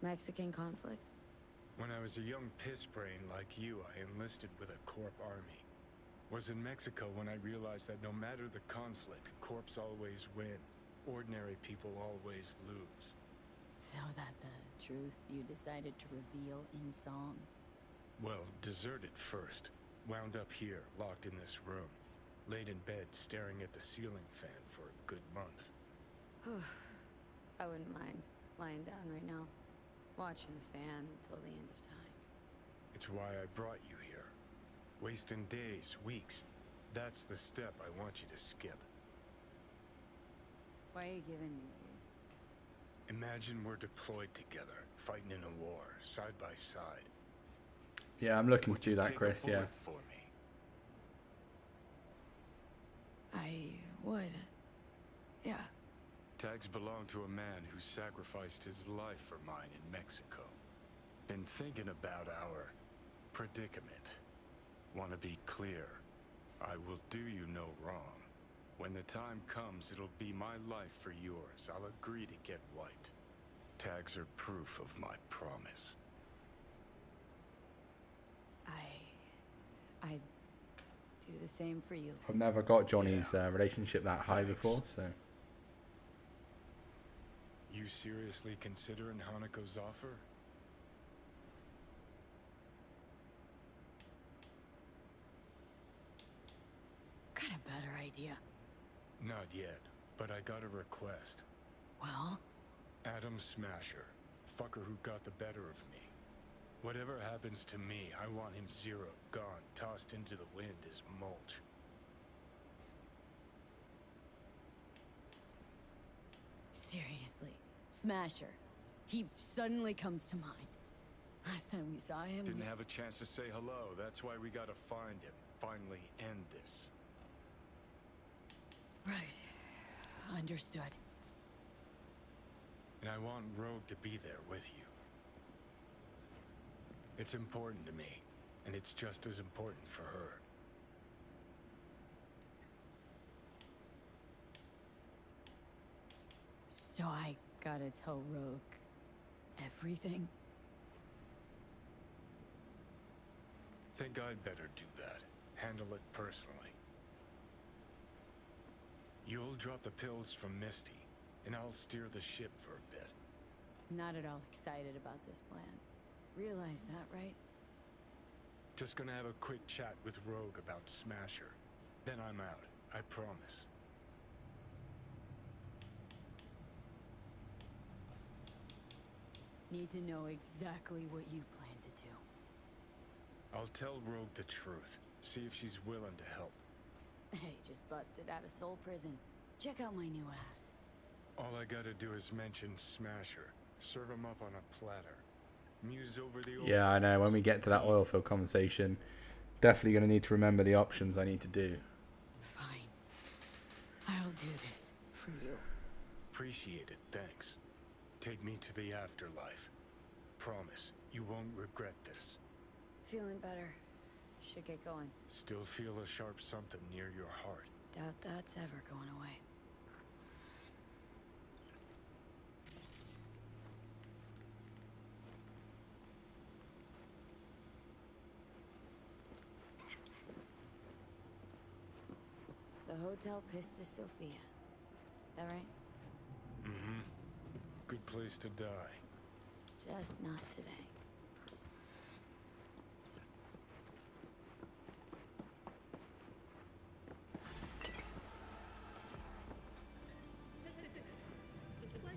Mexican conflict? When I was a young piss-brain like you, I enlisted with a Corp army. Was in Mexico when I realized that no matter the conflict, Corps always win. Ordinary people always lose. So that the truth you decided to reveal in song? Well, deserted first. Wound up here, locked in this room. Laid in bed, staring at the ceiling fan for a good month. I wouldn't mind lying down right now, watching the fan until the end of time. It's why I brought you here. Wasting days, weeks, That's the step I want you to skip. Why are you giving me these? Imagine we're deployed together, fighting in a war, side by side. Yeah, I'm looking Would to do you that, take a Chris. Yeah. bullet for me? I would. Yeah. Tags belong to a man who sacrificed his life for mine in Mexico. Been thinking about our predicament. Want to be clear. I will do you no wrong. When the time comes, it'll be my life for yours. I'll agree to get wiped. Tags are proof of my promise. I'd do the same for you. I've never got Johnny's relationship that high before, so. You seriously considering Hanako's offer? Got a better idea. Not yet, but I got a request. Well? Adam Smasher. Fucker who got the better of me. Whatever happens to me, I want him zero, gone, tossed into the wind as mulch. Seriously. Smasher. He suddenly comes to mind. Last time we saw him... Didn't have a chance to say hello. That's why we gotta find him. Finally end this. Right. Understood. And I want Rogue to be there with you. It's important to me, and it's just as important for her. So I gotta tell Rogue everything? Think I'd better do that. Handle it personally. You'll drop the pills from Misty, and I'll steer the ship for a bit. Not at all excited about this plan. Realize that, right? Just gonna have a quick chat with Rogue about Smasher. Then I'm out. I promise. Need to know exactly what you plan to do. I'll tell Rogue the truth. See if she's willing to help. Hey, just busted out of Soul Prison. Check out my new ass. All I gotta do is mention Smasher. Serve him up on a platter. Muse over the old Yeah, I know. When we get to that oil field conversation, definitely going to need to remember the options I need to do. Fine. I'll do this for you. Appreciate it, thanks. Take me to the afterlife. Promise, you won't regret this. Feeling better. Should get going. Still feel a sharp something near your heart. Doubt that's ever going away. The Hotel Pista Sofia. That right? Mm-hmm. Good place to die. Just not today.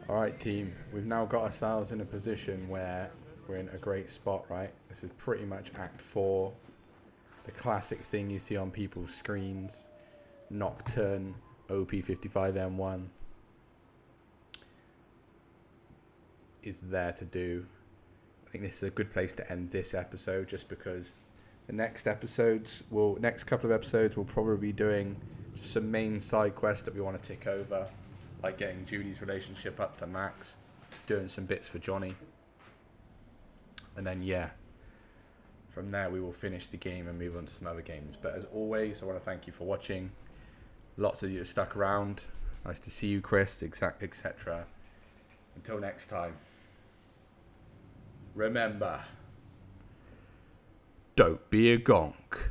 Alright team, we've now got ourselves in a position where we're in a great spot, right? This is pretty much Act 4. The classic thing you see on people's screens. Nocturne, OP55M1 is there to do. I think this is a good place to end this episode, just because the next couple of episodes we'll probably be doing just some main side quests that we want to tick over, like getting Judy's relationship up to max, doing some bits for Johnny, and then yeah, from there we will finish the game and move on to some other games. But as always, I want to thank you for watching. Lots of you have stuck around. Nice to see you, Chris, etc. Until next time, remember, don't be a gonk.